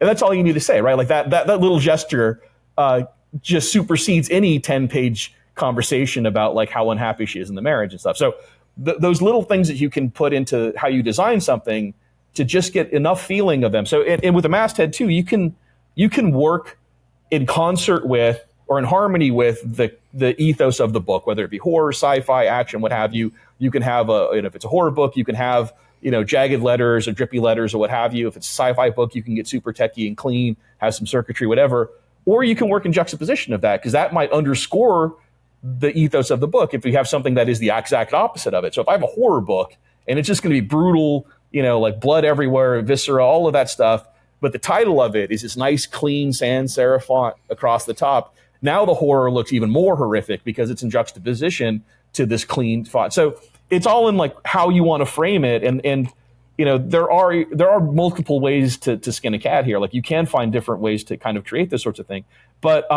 And that's all you need to say, right? Like that little gesture just supersedes any 10-page conversation about like how unhappy she is in the marriage and stuff. So those little things that you can put into how you design something to just get enough feeling of them. So and with a masthead too, you can work in concert with or in harmony with the ethos of the book, whether it be horror, sci-fi, action, what have you. You can have if it's a horror book, you can have jagged letters or drippy letters or what have you. If it's a sci-fi book, you can get super techy and clean, have some circuitry, whatever. Or you can work in juxtaposition of that, because that might underscore the ethos of the book if you have something that is the exact opposite of it. So if I have a horror book and it's just going to be brutal, like blood everywhere, viscera, all of that stuff, but the title of it is this nice, clean sans serif font across the top, now the horror looks even more horrific because it's in juxtaposition to this clean font. So it's all in like how you want to frame it, and there are multiple ways to skin a cat here. Like you can find different ways to kind of create this sorts of thing, but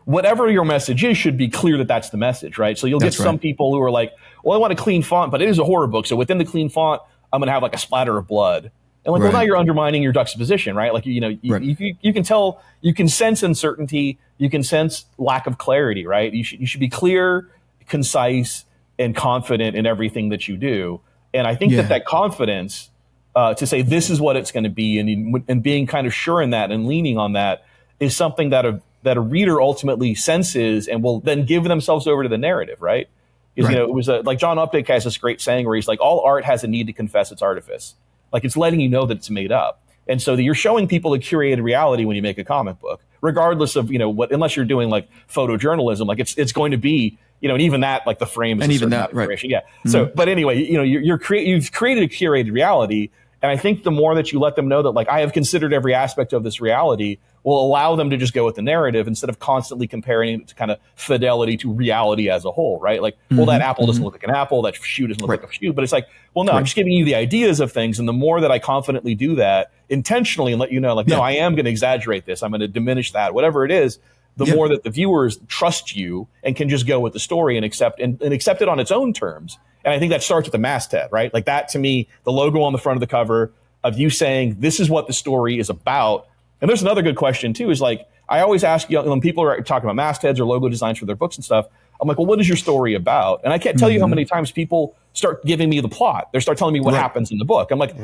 whatever your message is should be clear that that's the message, right? So you'll get some people who are like, well, I want a clean font, but it is a horror book, so within the clean font, I'm going to have like a splatter of blood. And like, well, now you're undermining your juxtaposition, right? Like, you can tell, you can sense uncertainty, you can sense lack of clarity, right? You should be clear, concise, and confident in everything that you do. And I think that confidence to say this is what it's going to be, and being kind of sure in that and leaning on that is something that a reader ultimately senses and will then give themselves over to the narrative, right? Because it was like John Updike has this great saying where he's like, all art has a need to confess its artifice. Like it's letting you know that it's made up. And so you're showing people a curated reality when you make a comic book, regardless of, what, unless you're doing like photojournalism, like it's going to be, and even that, like the frame is and even that, right. Yeah. Mm-hmm. So, but anyway, you've created a curated reality, And I think the more that you let them know that, like, I have considered every aspect of this reality, will allow them to just go with the narrative instead of constantly comparing it to kind of fidelity to reality as a whole, right? Like, well, that apple doesn't look like an apple, that shoe doesn't look like a shoe, but it's like, well, no, I'm just giving you the ideas of things. And the more that I confidently do that intentionally and let you know, like, no, I am going to exaggerate this, I'm going to diminish that, whatever it is, the more that the viewers trust you and can just go with the story and accept it on its own terms. And I think that starts with the masthead, right? Like, that to me, the logo on the front of the cover of you saying this is what the story is about. And there's another good question too, is like, I always ask, when people are talking about mastheads or logo designs for their books and stuff, I'm like, well, what is your story about? And I can't tell you how many times people start giving me the plot. They start telling me what happens in the book. I'm like,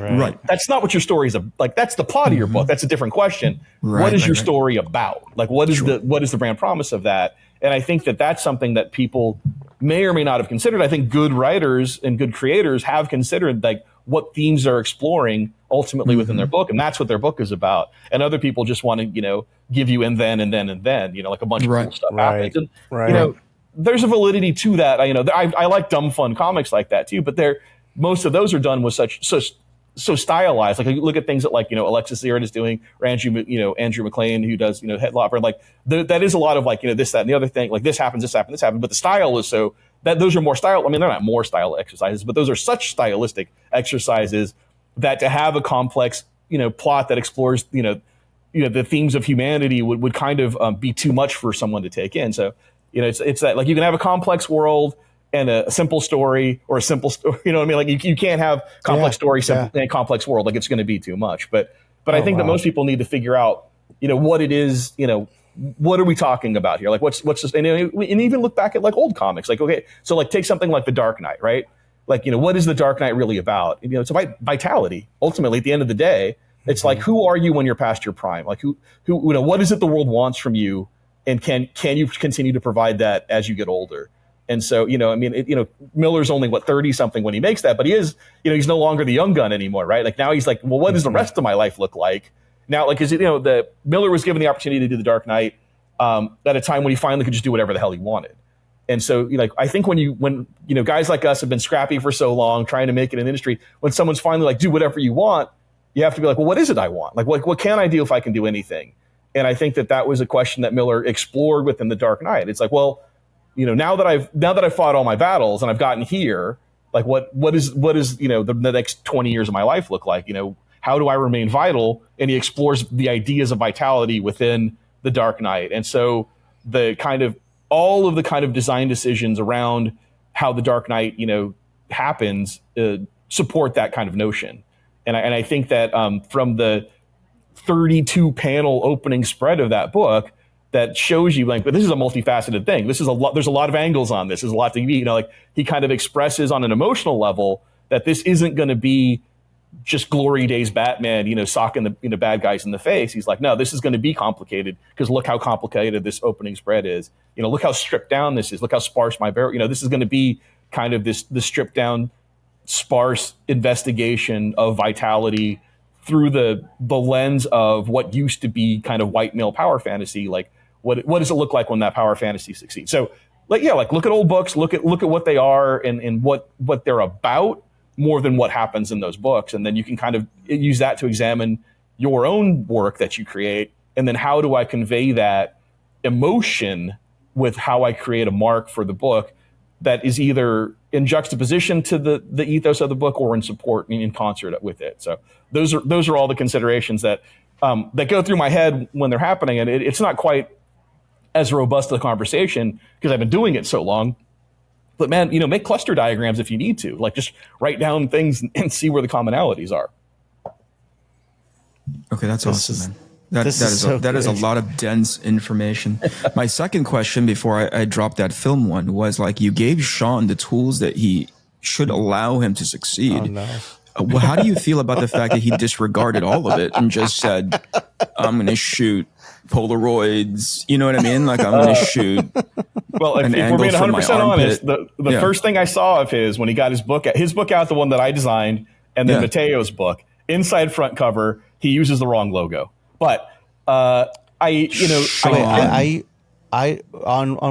that's not what your story is. Like, that's the plot of your book. That's a different question. What is your story about? Like, what is the brand promise of that? And I think that that's something that people may or may not have considered. I think good writers and good creators have considered, like, what themes they're exploring ultimately within their book. And that's what their book is about. And other people just want to, give you and then, like a bunch of cool stuff happens. And, there's a validity to that. I like dumb fun comics like that too, but most of those are done with so stylized. Like, you look at things that, like, Alexis Zierdt is doing, or Andrew McLean, who does, Headlopper. Like, that is a lot of, like, this, that, and the other thing. Like, this happens, but the style is so that those are more style. I mean, they're not more style exercises, but those are such stylistic exercises that to have a complex, plot that explores, the themes of humanity would kind of be too much for someone to take in. So, it's that, like, you can have a complex world and a simple story, or a simple story, you know what I mean? Like, you can't have complex story, simple, and complex world. Like, it's going to be too much. But I think that most people need to figure out, what it is, what are we talking about here? Like, what's this? And even look back at, like, old comics. Like, okay, so, like, take something like The Dark Knight, right? Like, what is The Dark Knight really about? It's about vitality. Ultimately, at the end of the day, it's like, who are you when you're past your prime? Like, who, what is it the world wants from you? And can you continue to provide that as you get older? And so, Miller's only 30 something when he makes that, but he is, he's no longer the young gun anymore, right? Like, now he's like, well, what does the rest of my life look like? Now, like, the Miller was given the opportunity to do The Dark Knight at a time when he finally could just do whatever the hell he wanted. And so, I think when guys like us have been scrappy for so long, trying to make it an industry, when someone's finally like, do whatever you want, you have to be like, well, what is it I want? Like, what can I do if I can do anything? And I think that was a question that Miller explored within The Dark Knight. It's like, well, now that I've fought all my battles and I've gotten here, like, what is the next 20 years of my life look like? How do I remain vital? And he explores the ideas of vitality within The Dark Knight. And so all of the kind of design decisions around how The Dark Knight, happens, support that kind of notion. And I think that from the 32 panel opening spread of that book, that shows you, like, but this is a multifaceted thing. This is there's a lot of angles on this. There's a lot to be, like, he kind of expresses on an emotional level that this isn't going to be just glory days Batman, socking the bad guys in the face. He's like, no, this is going to be complicated, because look how complicated this opening spread is. Look how stripped down this is. Look how sparse my barrel. This is going to be kind of the stripped down, sparse investigation of vitality through the lens of what used to be kind of white male power fantasy. Like, what does it look like when that power fantasy succeeds? So, look at old books, look at what they are and what they're about, more than what happens in those books. And then you can kind of use that to examine your own work that you create. And then, how do I convey that emotion with how I create a mark for the book that is either in juxtaposition to the ethos of the book, or in support and in concert with it. So those are all the considerations that go through my head when they're happening. And it's not quite as robust a conversation, because I've been doing it so long. But man, make cluster diagrams if you need to. Like, just write down things and see where the commonalities are. Okay, that's awesome, man. That is a lot of dense information. My second question before I drop that film one was, like, you gave Shawn the tools that he should allow him to succeed. Oh, no. Well, how do you feel about the fact that he disregarded all of it and just said, I'm going to shoot Polaroids? You know what I mean? Like, I'm going to shoot. Well, if we're being 100% honest, the first thing I saw of his, when he got his book out, the one that I designed, and then Matteo's book, inside front cover, he uses the wrong logo. But on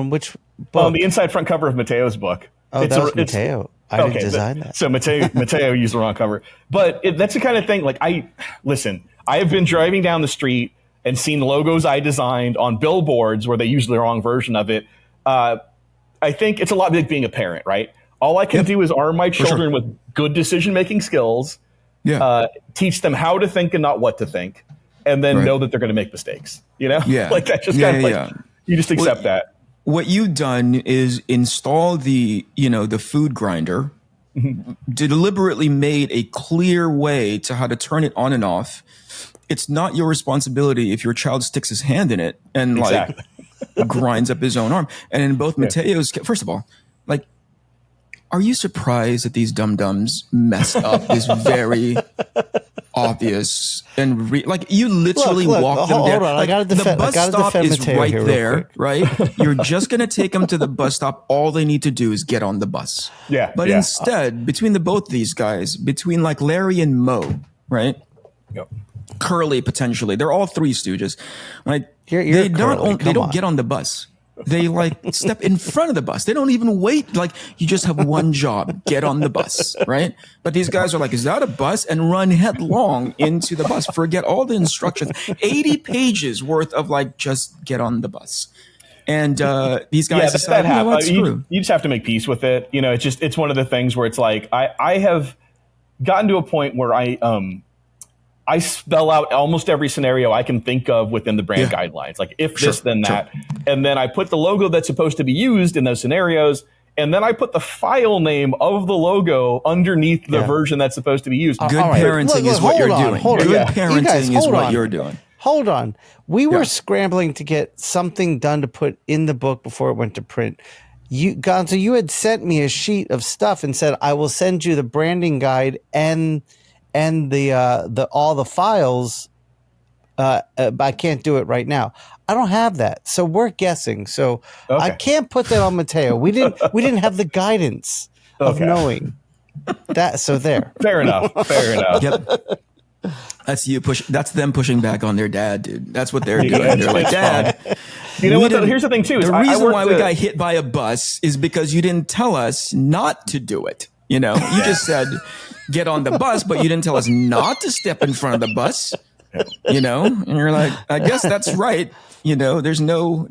which book? On the inside front cover of Matteo's book. Oh, that was Matteo. I didn't design that. So Matteo used the wrong cover. But that's the kind of thing, like, I have been driving down the street and seen logos I designed on billboards where they use the wrong version of it. I think it's a lot like being a parent, right? All I can do is arm my children with good decision-making skills, teach them how to think and not what to think, and then know that they're going to make mistakes. You know? Like, that's just kind of like, you just accept that. What you've done is install the food grinder, deliberately made a clear way to how to turn it on and off. It's not your responsibility if your child sticks his hand in it and like grinds up his own arm. And in both Matteo's, first of all, like, are you surprised that these dum-dums messed up this very obvious and like you literally walk them there? Hold on, like, the bus stop is Matteo right here there, right? You're just going to take them to the bus stop. All they need to do is get on the bus. But instead, between both these guys, between like Larry and Mo, right? Curly potentially, they're all three stooges. Like they don't get on the bus. They like step in front of the bus. They don't even wait. Like, you just have one job: get on the bus, right? But these guys are like, "Is that a bus?" and run headlong into the bus. Forget all the instructions. 80 pages worth of like, just get on the bus. And these guys decide, you just have to make peace with it. You know, it's one of the things where it's like I have gotten to a point where I spell out almost every scenario I can think of within the brand guidelines. Like, if this, then that. And then I put the logo that's supposed to be used in those scenarios. And then I put the file name of the logo underneath the version that's supposed to be used. Good parenting is what you're doing. Good parenting is what you're doing. Hold on. We were scrambling to get something done to put in the book before it went to print. Gonzo, you had sent me a sheet of stuff and said, I will send you the branding guide and the all the files, but I can't do it right now. I don't have that, so we're guessing. So I can't put that on Matteo. We didn't have the guidance of knowing that. So there. Fair enough. Yep. That's them pushing back on their dad, dude. That's what they're doing. They're like, Dad. You know what? Here's the thing too. The reason why we got hit by a bus is because you didn't tell us not to do it. You know, you just said, get on the bus, but you didn't tell us not to step in front of the bus, you know? And you're like, I guess that's right. You know, there's no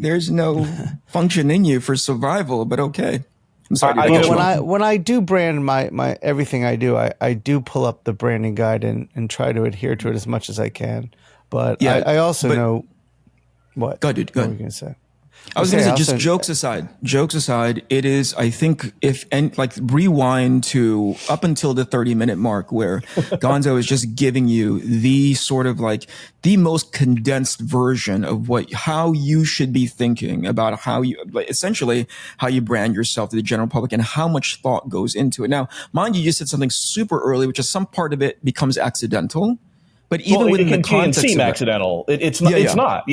function in you for survival, but okay. I'm sorry. When I do brand my everything I do, I do pull up the branding guide and try to adhere to it as much as I can. But I also know what. Go ahead, dude. Go ahead. What were you going to say? I was going to say, just jokes aside, it is, I think, rewind to up until the 30-minute mark where Gonzo is just giving you the sort of like the most condensed version of how you should be thinking about essentially how you brand yourself to the general public and how much thought goes into it. Now, mind you said something super early, which is some part of it becomes accidental. But even within the context it can seem accidental. It's not. It's not.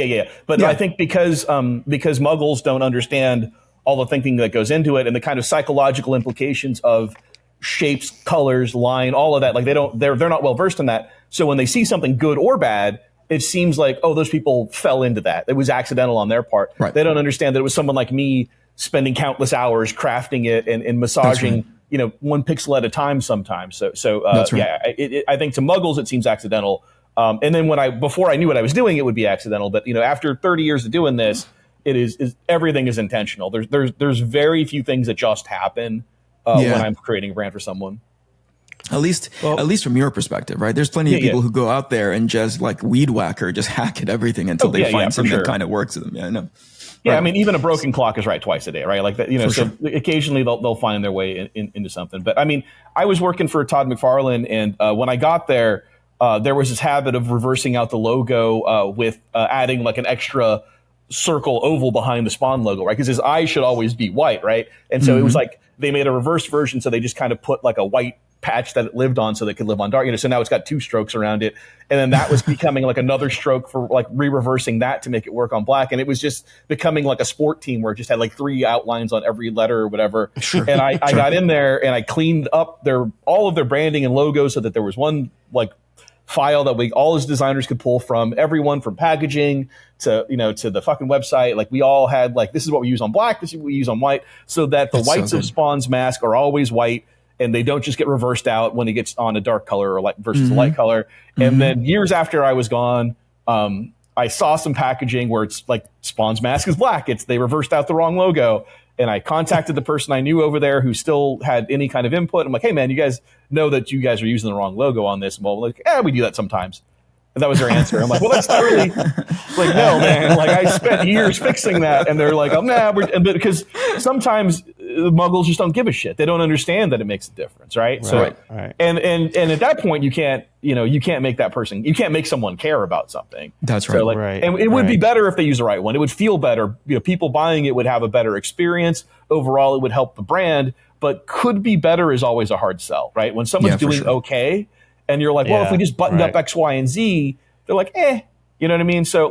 But I think because Muggles don't understand all the thinking that goes into it and the kind of psychological implications of shapes, colors, line, all of that. Like they're not well versed in that. So when they see something good or bad, it seems like, oh, those people fell into that. It was accidental on their part. Right. They don't understand that it was someone like me spending countless hours crafting it and massaging. You know, one pixel at a time sometimes. So I think to Muggles it seems accidental. And then before I knew what I was doing, it would be accidental. But you know, after 30 years of doing this, it is everything is intentional. There's very few things that just happen when I'm creating a brand for someone. At least from your perspective, right? There's plenty of people who go out there and just like weed whacker, just hack at everything until they find something that kind of works for them. Yeah, I know. Yeah, I mean, even a broken clock is right twice a day, right? Like that, you know. So occasionally they'll find their way into something. But I mean, I was working for Todd McFarlane, and when I got there, there was this habit of reversing out the logo with adding like an extra circle oval behind the Spawn logo, right? Because his eyes should always be white, right? And so it was like they made a reverse version, so they just kind of put like a white patch that it lived on so they could live on dark. You know, so now it's got two strokes around it. And then that was becoming like another stroke for like re-reversing that to make it work on black. And it was just becoming like a sport team where it just had like 3 outlines on every letter or whatever. And I got in there and I cleaned up all of their branding and logos so that there was one like file that all his designers could pull from, everyone from packaging to, you know, to the fucking website. Like we all had like, this is what we use on black, this is what we use on white, so that the whites of Spawn's mask are always white. and they don't just get reversed out when it gets on a dark color or versus a light color. And then years after I was gone, I saw some packaging where it's like Spawn's mask is black. They reversed out the wrong logo. And I contacted the person I knew over there who still had any kind of input. I'm like, hey man, you guys know that you guys are using the wrong logo on this. And like, we do that sometimes. And that was their answer. I'm like, well, that's not really like, no, man. Like I spent years fixing that. And they're like, oh, nah, because sometimes muggles just don't give a shit. They don't understand that it makes a difference. Right. So, and at that point you can't make that person, you can't make someone care about something. That's right. So and it would be better if they use the right one. It would feel better. People buying it would have a better experience. Overall, it would help the brand, but could be better is always a hard sell, right? When someone's doing okay, and you're like, well, if we just buttoned up X, Y, and Z, they're like, you know what I mean? So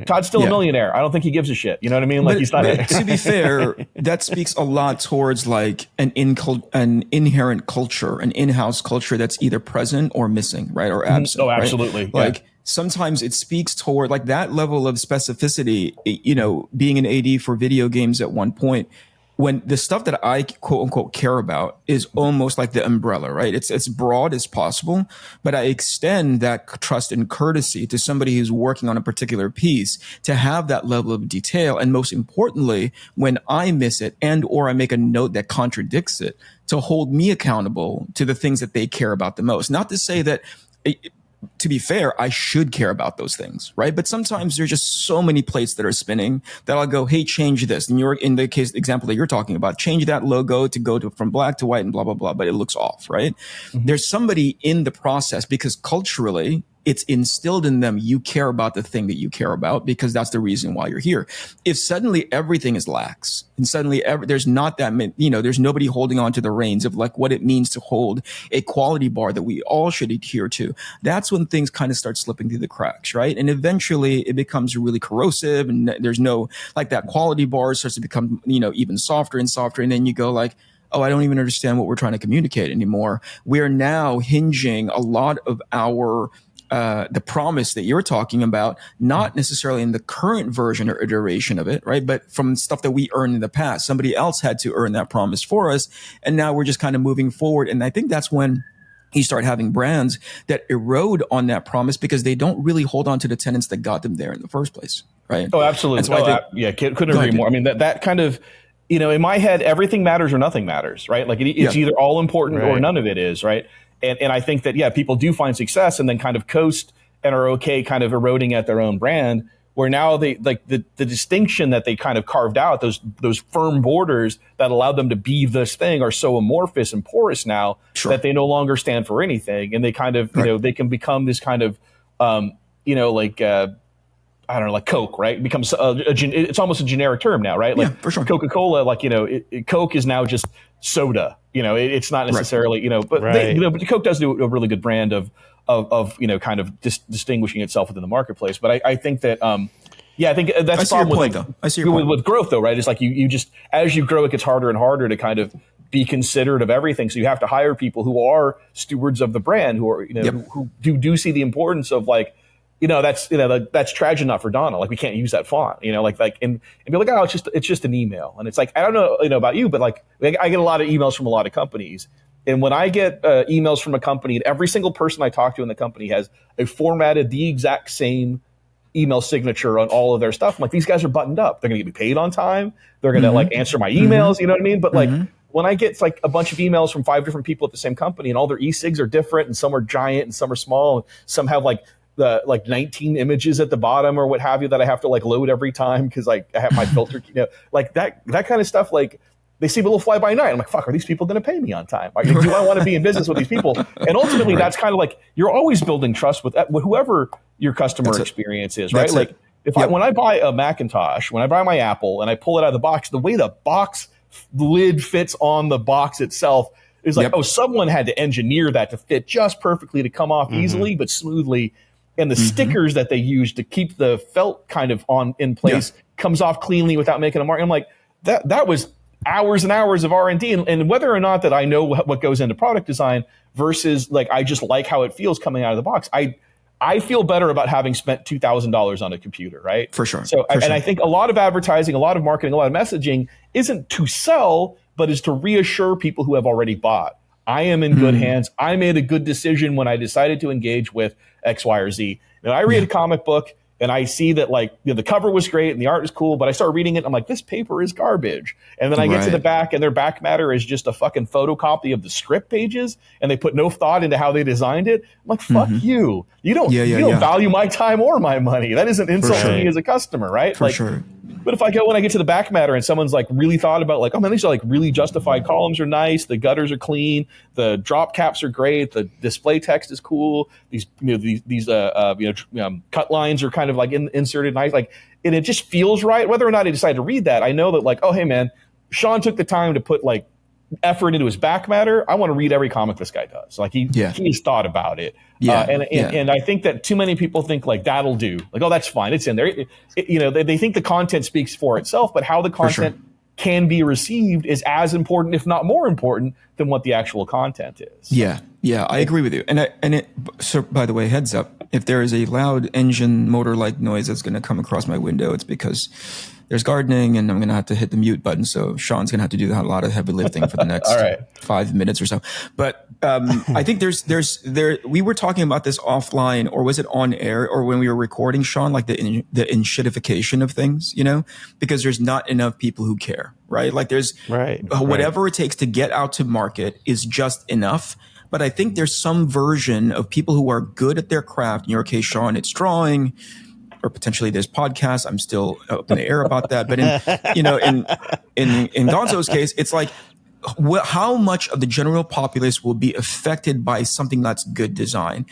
Todd's still a millionaire. I don't think he gives a shit. You know what I mean? Like he's not. To be fair, that speaks a lot towards like an inherent culture, an in-house culture that's either present or missing, right? Or absent. Oh, absolutely. Right? Like sometimes it speaks toward like that level of specificity, being an AD for video games at one point, when the stuff that I quote unquote care about is almost like the umbrella, right? It's broad as possible, but I extend that trust and courtesy to somebody who's working on a particular piece to have that level of detail. And most importantly, when I miss it and or I make a note that contradicts it, to hold me accountable to the things that they care about the most. Not to say that, to be fair, I should care about those things, right? But sometimes there's just so many plates that are spinning that I'll go, hey, change this. And you're in the example that you're talking about, change that logo to go from black to white and blah, blah, blah, but it looks off, right? There's somebody in the process because culturally it's instilled in them. You care about the thing that you care about because that's the reason why you're here. If suddenly everything is lax and suddenly there's not that many, there's nobody holding on to the reins of like what it means to hold a quality bar that we all should adhere to. That's when things kind of start slipping through the cracks, right? And eventually it becomes really corrosive and there's no, like that quality bar starts to become, even softer and softer. And then you go like, oh, I don't even understand what we're trying to communicate anymore. We are now hinging a lot of our the promise that you're talking about, not necessarily in the current version or iteration of it, right? But from stuff that we earned in the past. Somebody else had to earn that promise for us. And now we're just kind of moving forward. And I think that's when you start having brands that erode on that promise because they don't really hold on to the tenets that got them there in the first place, right? Oh, absolutely. Couldn't agree more. I mean, that kind of, in my head, everything matters or nothing matters, right? Like it's either all important or none of it is, right? And I think that, people do find success and then kind of coast and are okay kind of eroding at their own brand, where now they like the distinction that they kind of carved out, those firm borders that allowed them to be this thing are so amorphous and porous now that they no longer stand for anything. And they kind of, they can become this kind of, I don't know, like Coke, right? It becomes it's almost a generic term now, right? Like for sure. Coca-Cola, like, Coke is now just soda, it's not necessarily, but but Coke does do a really good brand of kind of distinguishing itself within the marketplace. But I think that, I think that's the problem with growth though, right? It's like you just, as you grow, it gets harder and harder to kind of be considerate of everything. So you have to hire people who are stewards of the brand, who are, who do see the importance of like, that's tragic enough for Donna. Like we can't use that font, and be like, oh, it's just an email. And it's like, I don't know, about you, but like I get a lot of emails from a lot of companies. And when I get emails from a company, and every single person I talk to in the company has a formatted the exact same email signature on all of their stuff. I'm like, these guys are buttoned up. They're going to get me paid on time. They're going to like answer my emails. You know what I mean? But like when I get like a bunch of emails from 5 different people at the same company and all their e-cigs are different and some are giant and some are small and some have like 19 images at the bottom or what have you that I have to like load every time because like I have my filter, like that kind of stuff. Like they seem a little fly by night. I'm like, fuck, are these people going to pay me on time? Do I want to be in business with these people? And ultimately, that's kind of like you're always building trust with whoever your customer experience is, right? Like when I buy a Macintosh, when I buy my Apple and I pull it out of the box, the way the box lid fits on the box itself is like, oh, someone had to engineer that to fit just perfectly to come off easily but smoothly. And the stickers that they use to keep the felt kind of in place comes off cleanly without making a mark. I'm like, that was hours and hours of R&D. And whether or not that I know what goes into product design versus like I just like how it feels coming out of the box, I feel better about having spent $2,000 on a computer, right? For sure. So, I think a lot of advertising, a lot of marketing, a lot of messaging isn't to sell, but is to reassure people who have already bought I am in good hands. I made a good decision when I decided to engage with X, Y, or Z. Now, I read a comic book and I see that like the cover was great and the art is cool, but I start reading it and I'm like, this paper is garbage. And then I get to the back and their back matter is just a fucking photocopy of the script pages and they put no thought into how they designed it. I'm like, fuck you. You don't value my time or my money. That is an insult to me as a customer, right? For sure. But if I go when I get to the back matter and someone's like really thought about like, oh man, these are like really justified columns are nice, the gutters are clean, the drop caps are great, the display text is cool, these cut lines are kind of like inserted nice, like and it just feels right. Whether or not I decide to read that, I know that like, oh hey man, Shawn took the time to put like effort into his back matter. I want to read every comic this guy does. Like he's thought about it. And I think that too many people think like that'll do. Like, oh, that's fine. It's in there. They think the content speaks for itself, but how the content can be received is as important, if not more important, than what the actual content is. Yeah, I agree with you. So by the way, heads up, if there is a loud engine motor-like noise that's going to come across my window, it's because there's gardening and I'm going to have to hit the mute button. So Shawn's going to have to do a lot of heavy lifting for the next 5 minutes or so. But I think we were talking about this offline, or was it on air, or when we were recording, Shawn, like the enshittification of things, because there's not enough people who care, right? Like there's whatever it takes to get out to market is just enough. But I think there's some version of people who are good at their craft. In your case, Shawn, it's drawing, or potentially there's podcasts. I'm still up in the air about that. But in Gonzo's case, it's like how much of the general populace will be affected by something that's good design.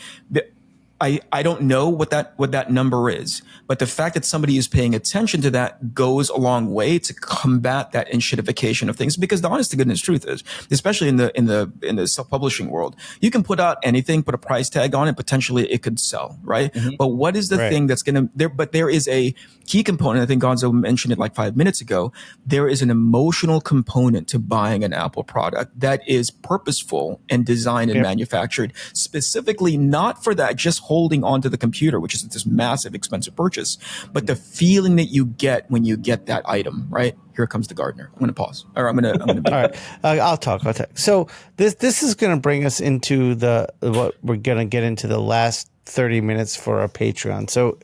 I don't know what that number is, but the fact that somebody is paying attention to that goes a long way to combat that enshittification of things. Because the honest to goodness truth is, especially in the self-publishing world, you can put out anything, put a price tag on it, potentially it could sell, right? Mm-hmm. But what is the thing that's going to there? But there is a key component. I think Gonzo mentioned it like 5 minutes ago. There is an emotional component to buying an Apple product that is purposeful and designed and manufactured specifically not for that just holding onto the computer, which is this massive expensive purchase, but the feeling that you get when you get that item, right? Here comes the gardener. I'm going to pause. Or I'm going to. All right. I'll talk. So this is going to bring us into what we're going to get into the last 30 minutes for our Patreon. So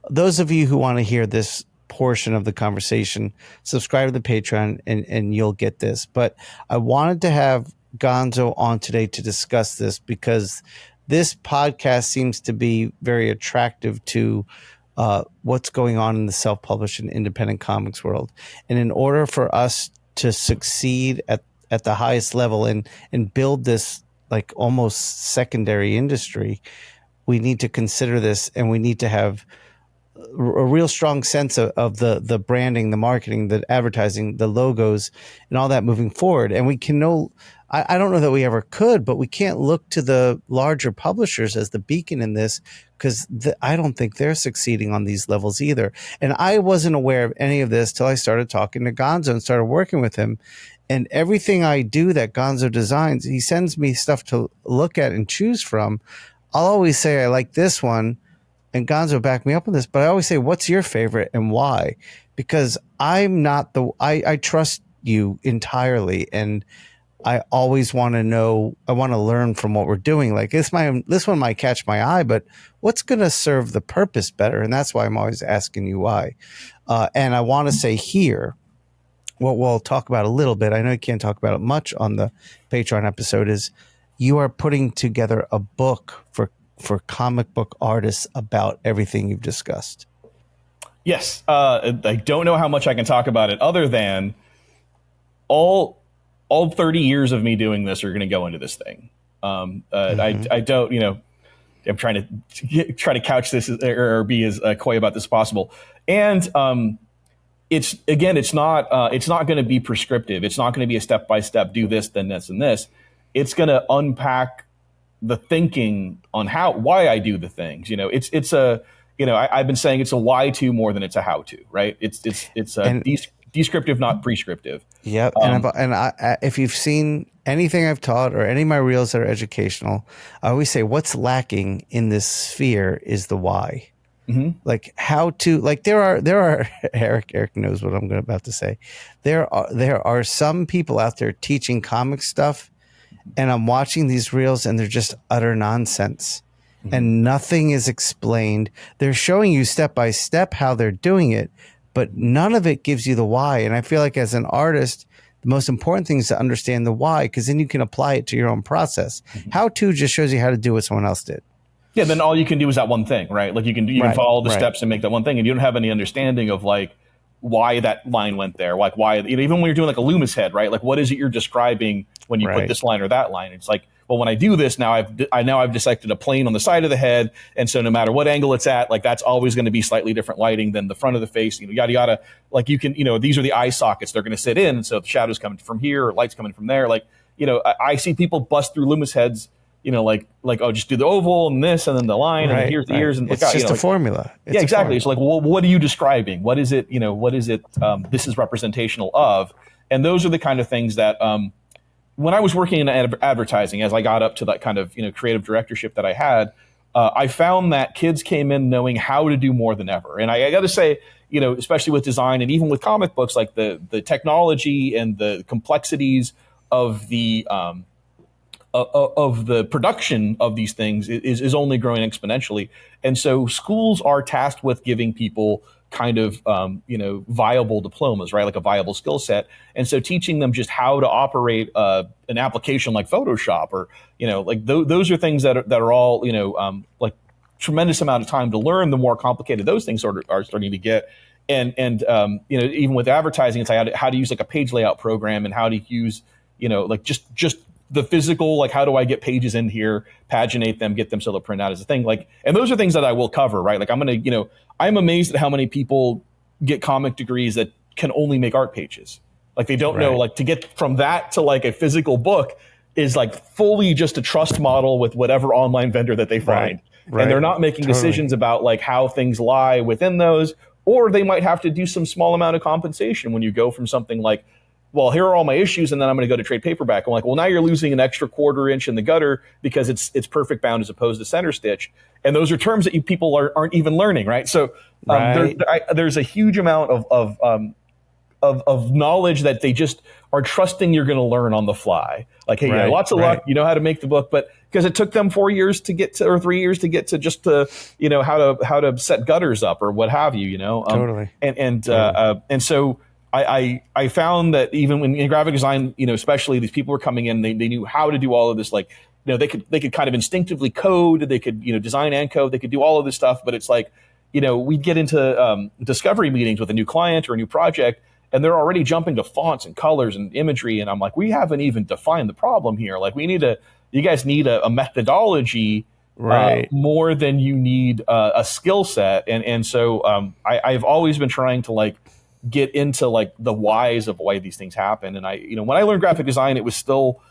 those of you who want to hear this portion of the conversation, subscribe to the Patreon and you'll get this. But I wanted to have Gonzo on today to discuss this because this podcast seems to be very attractive to what's going on in the self-published and independent comics world. And in order for us to succeed at the highest level and build this like almost secondary industry, we need to consider this, and we need to have a real strong sense of the branding, the marketing, the advertising, the logos, and all that moving forward. And we can I don't know that we ever could, but we can't look to the larger publishers as the beacon in this because I don't think they're succeeding on these levels either. And I wasn't aware of any of this till I started talking to Gonzo and started working with him. And everything I do that Gonzo designs, he sends me stuff to look at and choose from. I'll always say I like this one, and Gonzo back me up on this, but I always say, what's your favorite and why? Because I'm not I trust you entirely, and I always want to know, I want to learn from what we're doing. Like this one might catch my eye, but what's going to serve the purpose better? And that's why I'm always asking you why. And I want to say here, what we'll talk about a little bit, I know you can't talk about it much on the Patreon episode, is you are putting together a book for comic book artists about everything you've discussed. Yes. I don't know how much I can talk about it other than all 30 years of me doing this are going to go into this thing. I don't, I'm trying to couch this or be as coy about this as possible. And it's not going to be prescriptive. It's not going to be a step-by-step, do this, then this, and this. It's going to unpack the thinking on why I do the things. I've been saying it's a why to more than it's a how to, right? It's descriptive, not prescriptive. Yep. And if you've seen anything I've taught or any of my reels that are educational, I always say what's lacking in this sphere is the why. Mm-hmm. Like how to, like there are Eric knows what I'm about to say. There are some people out there teaching comic stuff, and I'm watching these reels and they're just utter nonsense. And nothing is explained. They're showing you step by step how they're doing it, but none of it gives you the why. And I feel like as an artist, the most important thing is to understand the why, because then you can apply it to your own process. How to just shows you how to do what someone else did. Yeah, then all you can do is that one thing, right? Like you can follow the steps and make that one thing, and you don't have any understanding of like why that line went there, like why, even when you're doing like a Loomis head, right? Like what is it you're describing when you put this line or that line? It's like, well, when I do this now, I've dissected a plane on the side of the head, and so no matter what angle it's at, like that's always going to be slightly different lighting than the front of the face, yada yada. Like you can, these are the eye sockets they're going to sit in, and so the shadows coming from here, or lights coming from there. Like, I see people bust through Loomis heads, like oh, just do the oval and this, and then the line, and here's the ears, and it's just a formula. Yeah, exactly. It's like, well, what are you describing? What is it? What is it? This is representational of, and those are the kind of things that. When I was working in advertising, as I got up to that kind of creative directorship that I had, I found that kids came in knowing how to do more than ever. And I got to say, especially with design and even with comic books, like the technology and the complexities of the production of these things is only growing exponentially. And so schools are tasked with giving people kind of viable diplomas, right? Like a viable skill set. And so teaching them just how to operate an application like Photoshop, or like those are things that are all like tremendous amount of time to learn. The more complicated those things are starting to get. And even with advertising, it's like how to use like a page layout program, and how to use like just the physical, like how do I get pages in here, paginate them, get them so they'll print out as a thing. Like, and those are things that I will cover, right? Like I'm amazed at how many people get comic degrees that can only make art pages. Like they don't know, like to get from that to like a physical book is like fully just a trust model with whatever online vendor that they find. And they're not making decisions about like how things lie within those, or they might have to do some small amount of compensation when you go from something like, well, here are all my issues, and then I'm going to go to trade paperback. I'm like, well, now you're losing an extra 1/4 inch in the gutter because it's perfect bound as opposed to center stitch. And those are terms that people aren't even learning, right? So there's a huge amount of knowledge that they just are trusting you're going to learn on the fly. Like, hey, lots of luck, you know how to make the book, but because it took them 4 years to get to, or 3 years to get to just to, how to set gutters up or what have you, Totally. And so I found that even when in graphic design, especially these people were coming in, they knew how to do all of this. Like, they could kind of instinctively code, they could, design and code, they could do all of this stuff. But it's like, we'd get into discovery meetings with a new client or a new project, and they're already jumping to fonts and colors and imagery. And I'm like, we haven't even defined the problem here. Like you guys need a methodology more than you need a skill set. And so I've always been trying to like get into like the whys of why these things happen. And when I learned graphic design, it was still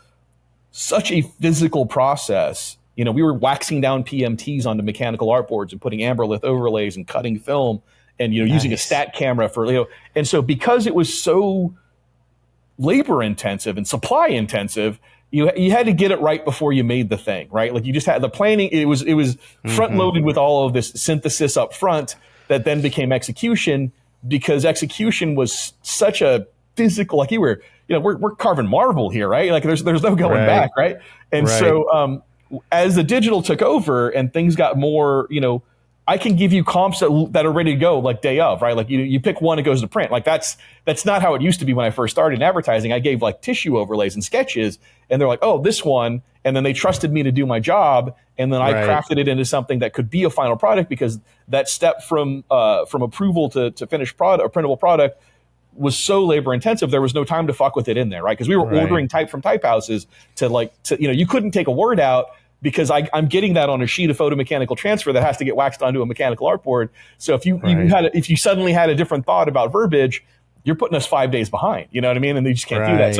such a physical process. We were waxing down PMTs onto mechanical artboards and putting amberlith overlays and cutting film and, using a stat camera for, and so because it was so labor intensive and supply intensive, you had to get it right before you made the thing, right? Like you just had the planning. It was front loaded with all of this synthesis up front that then became execution, because execution was such a physical, like we're carving marble here, right? Like there's no going back, right? And so as the digital took over and things got more, I can give you comps that are ready to go like day of, right? Like you pick one, it goes to print. Like that's not how it used to be when I first started in advertising. I gave like tissue overlays and sketches, and they're like, oh, this one, and then they trusted me to do my job, and then I crafted it into something that could be a final product, because that step from approval to finished product or printable product was so labor intensive. There was no time to fuck with it in there, right? Because we were ordering type from type houses to you couldn't take a word out, because I'm getting that on a sheet of photomechanical transfer that has to get waxed onto a mechanical artboard. So if if you suddenly had a different thought about verbiage, you're putting us 5 days behind. You know what I mean? And they just can't do that.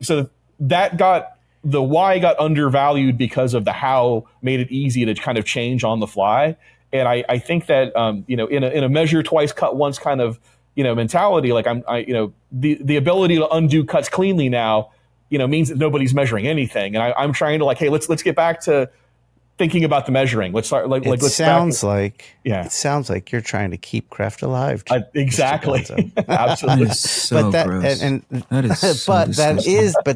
So that the why got undervalued because of the how made it easy to kind of change on the fly. And I think that in a measure twice, cut once kind of mentality, like the ability to undo cuts cleanly now means that nobody's measuring anything. And I'm trying to like, hey, let's get back to thinking about the measuring. Let's start it sounds like you're trying to keep craft alive. Exactly. Absolutely. That is so gross.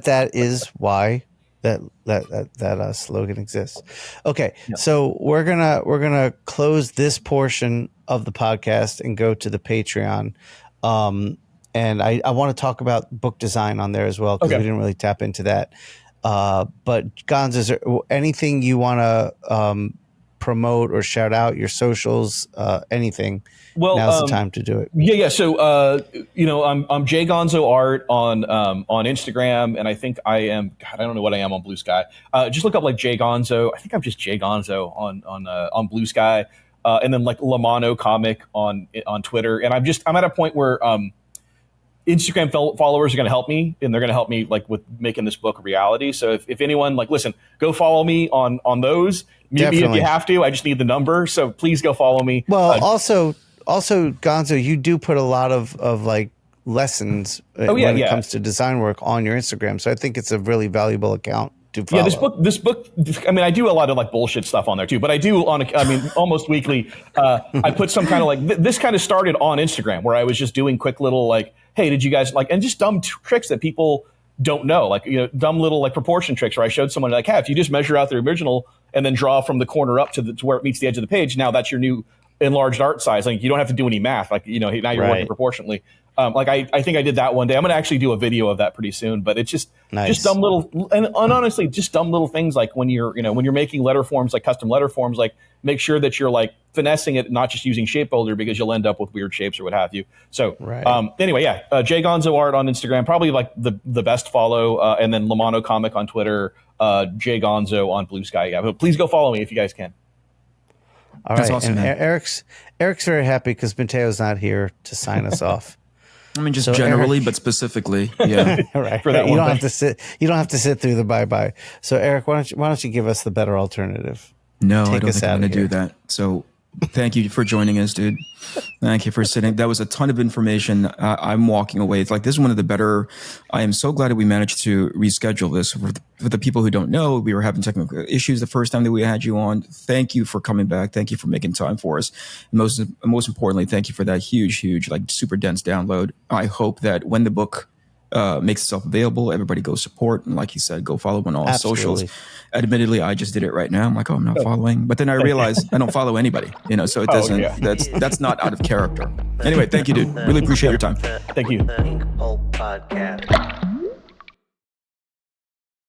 That is why that slogan exists. Okay, so we're gonna close this portion of the podcast and go to the Patreon. And I want to talk about book design on there as well, because we didn't really tap into that. But Gonzo, is there anything you want to promote or shout out, your socials, anything? Well, now's the time to do it. Yeah. So, I'm Jay Gonzo Art on Instagram, and I think I am. God, I don't know what I am on Blue Sky. Just look up like Jay Gonzo. I think I'm just Jay Gonzo on Blue Sky, and then like Lamano Comic on Twitter. And I'm at a point where Instagram followers are going to help me, and they're going to help me like with making this book a reality. So if anyone listen, go follow me on those. Mute me if you have to. I just need the number. So please go follow me. Well, also, Gonzo, you do put a lot of like lessons when it comes to design work on your Instagram. So I think it's a really valuable account to follow. Yeah, this book. I mean, I do a lot of like bullshit stuff on there too, but I do almost weekly. I put some kind of like this kind of started on Instagram, where I was just doing quick little like, hey, did you guys like, and just dumb tricks that people don't know, like dumb little like proportion tricks. Where I showed someone like, hey, if you just measure out the original and then draw from the corner up to where it meets the edge of the page, now that's your new enlarged art size. Like you don't have to do any math. Like now you're working proportionally. Like I think I did that one day. I'm gonna actually do a video of that pretty soon. But it's just dumb little and honestly just dumb little things like when you're making letter forms, like custom letter forms, like make sure that you're like finessing it, not just using shape builder, because you'll end up with weird shapes or what have you. So anyway, Jay Gonzo Art on Instagram, probably like the best follow, and then Lamano Comic on Twitter, Jay Gonzo on Blue Sky. Yeah, but please go follow me if you guys can. All right, awesome, and Eric's very happy because Matteo's not here to sign us off. I mean, just generally, Eric, but specifically, yeah. right. For that you don't have to sit. You don't have to sit through the bye. So, Eric, why don't you give us the better alternative? No, I don't think I'm going to do that. So, thank you for joining us, dude. Thank you for sitting. That was a ton of information. I'm walking away. It's like this is one of the better. I am so glad that we managed to reschedule this. For the people who don't know, we were having technical issues the first time that we had you on. Thank you for coming back. Thank you for making time for us. And most importantly, thank you for that huge, like super dense download. I hope that when the book makes itself available, everybody go support, and like you said, go follow on all socials. Admittedly, I just did it right now. I'm like, I'm not following, but then I realized I don't follow anybody, so it doesn't. That's not out of character. Anyway, thank you, dude. Really appreciate your time. Thank you. The Ink Pulp Podcast.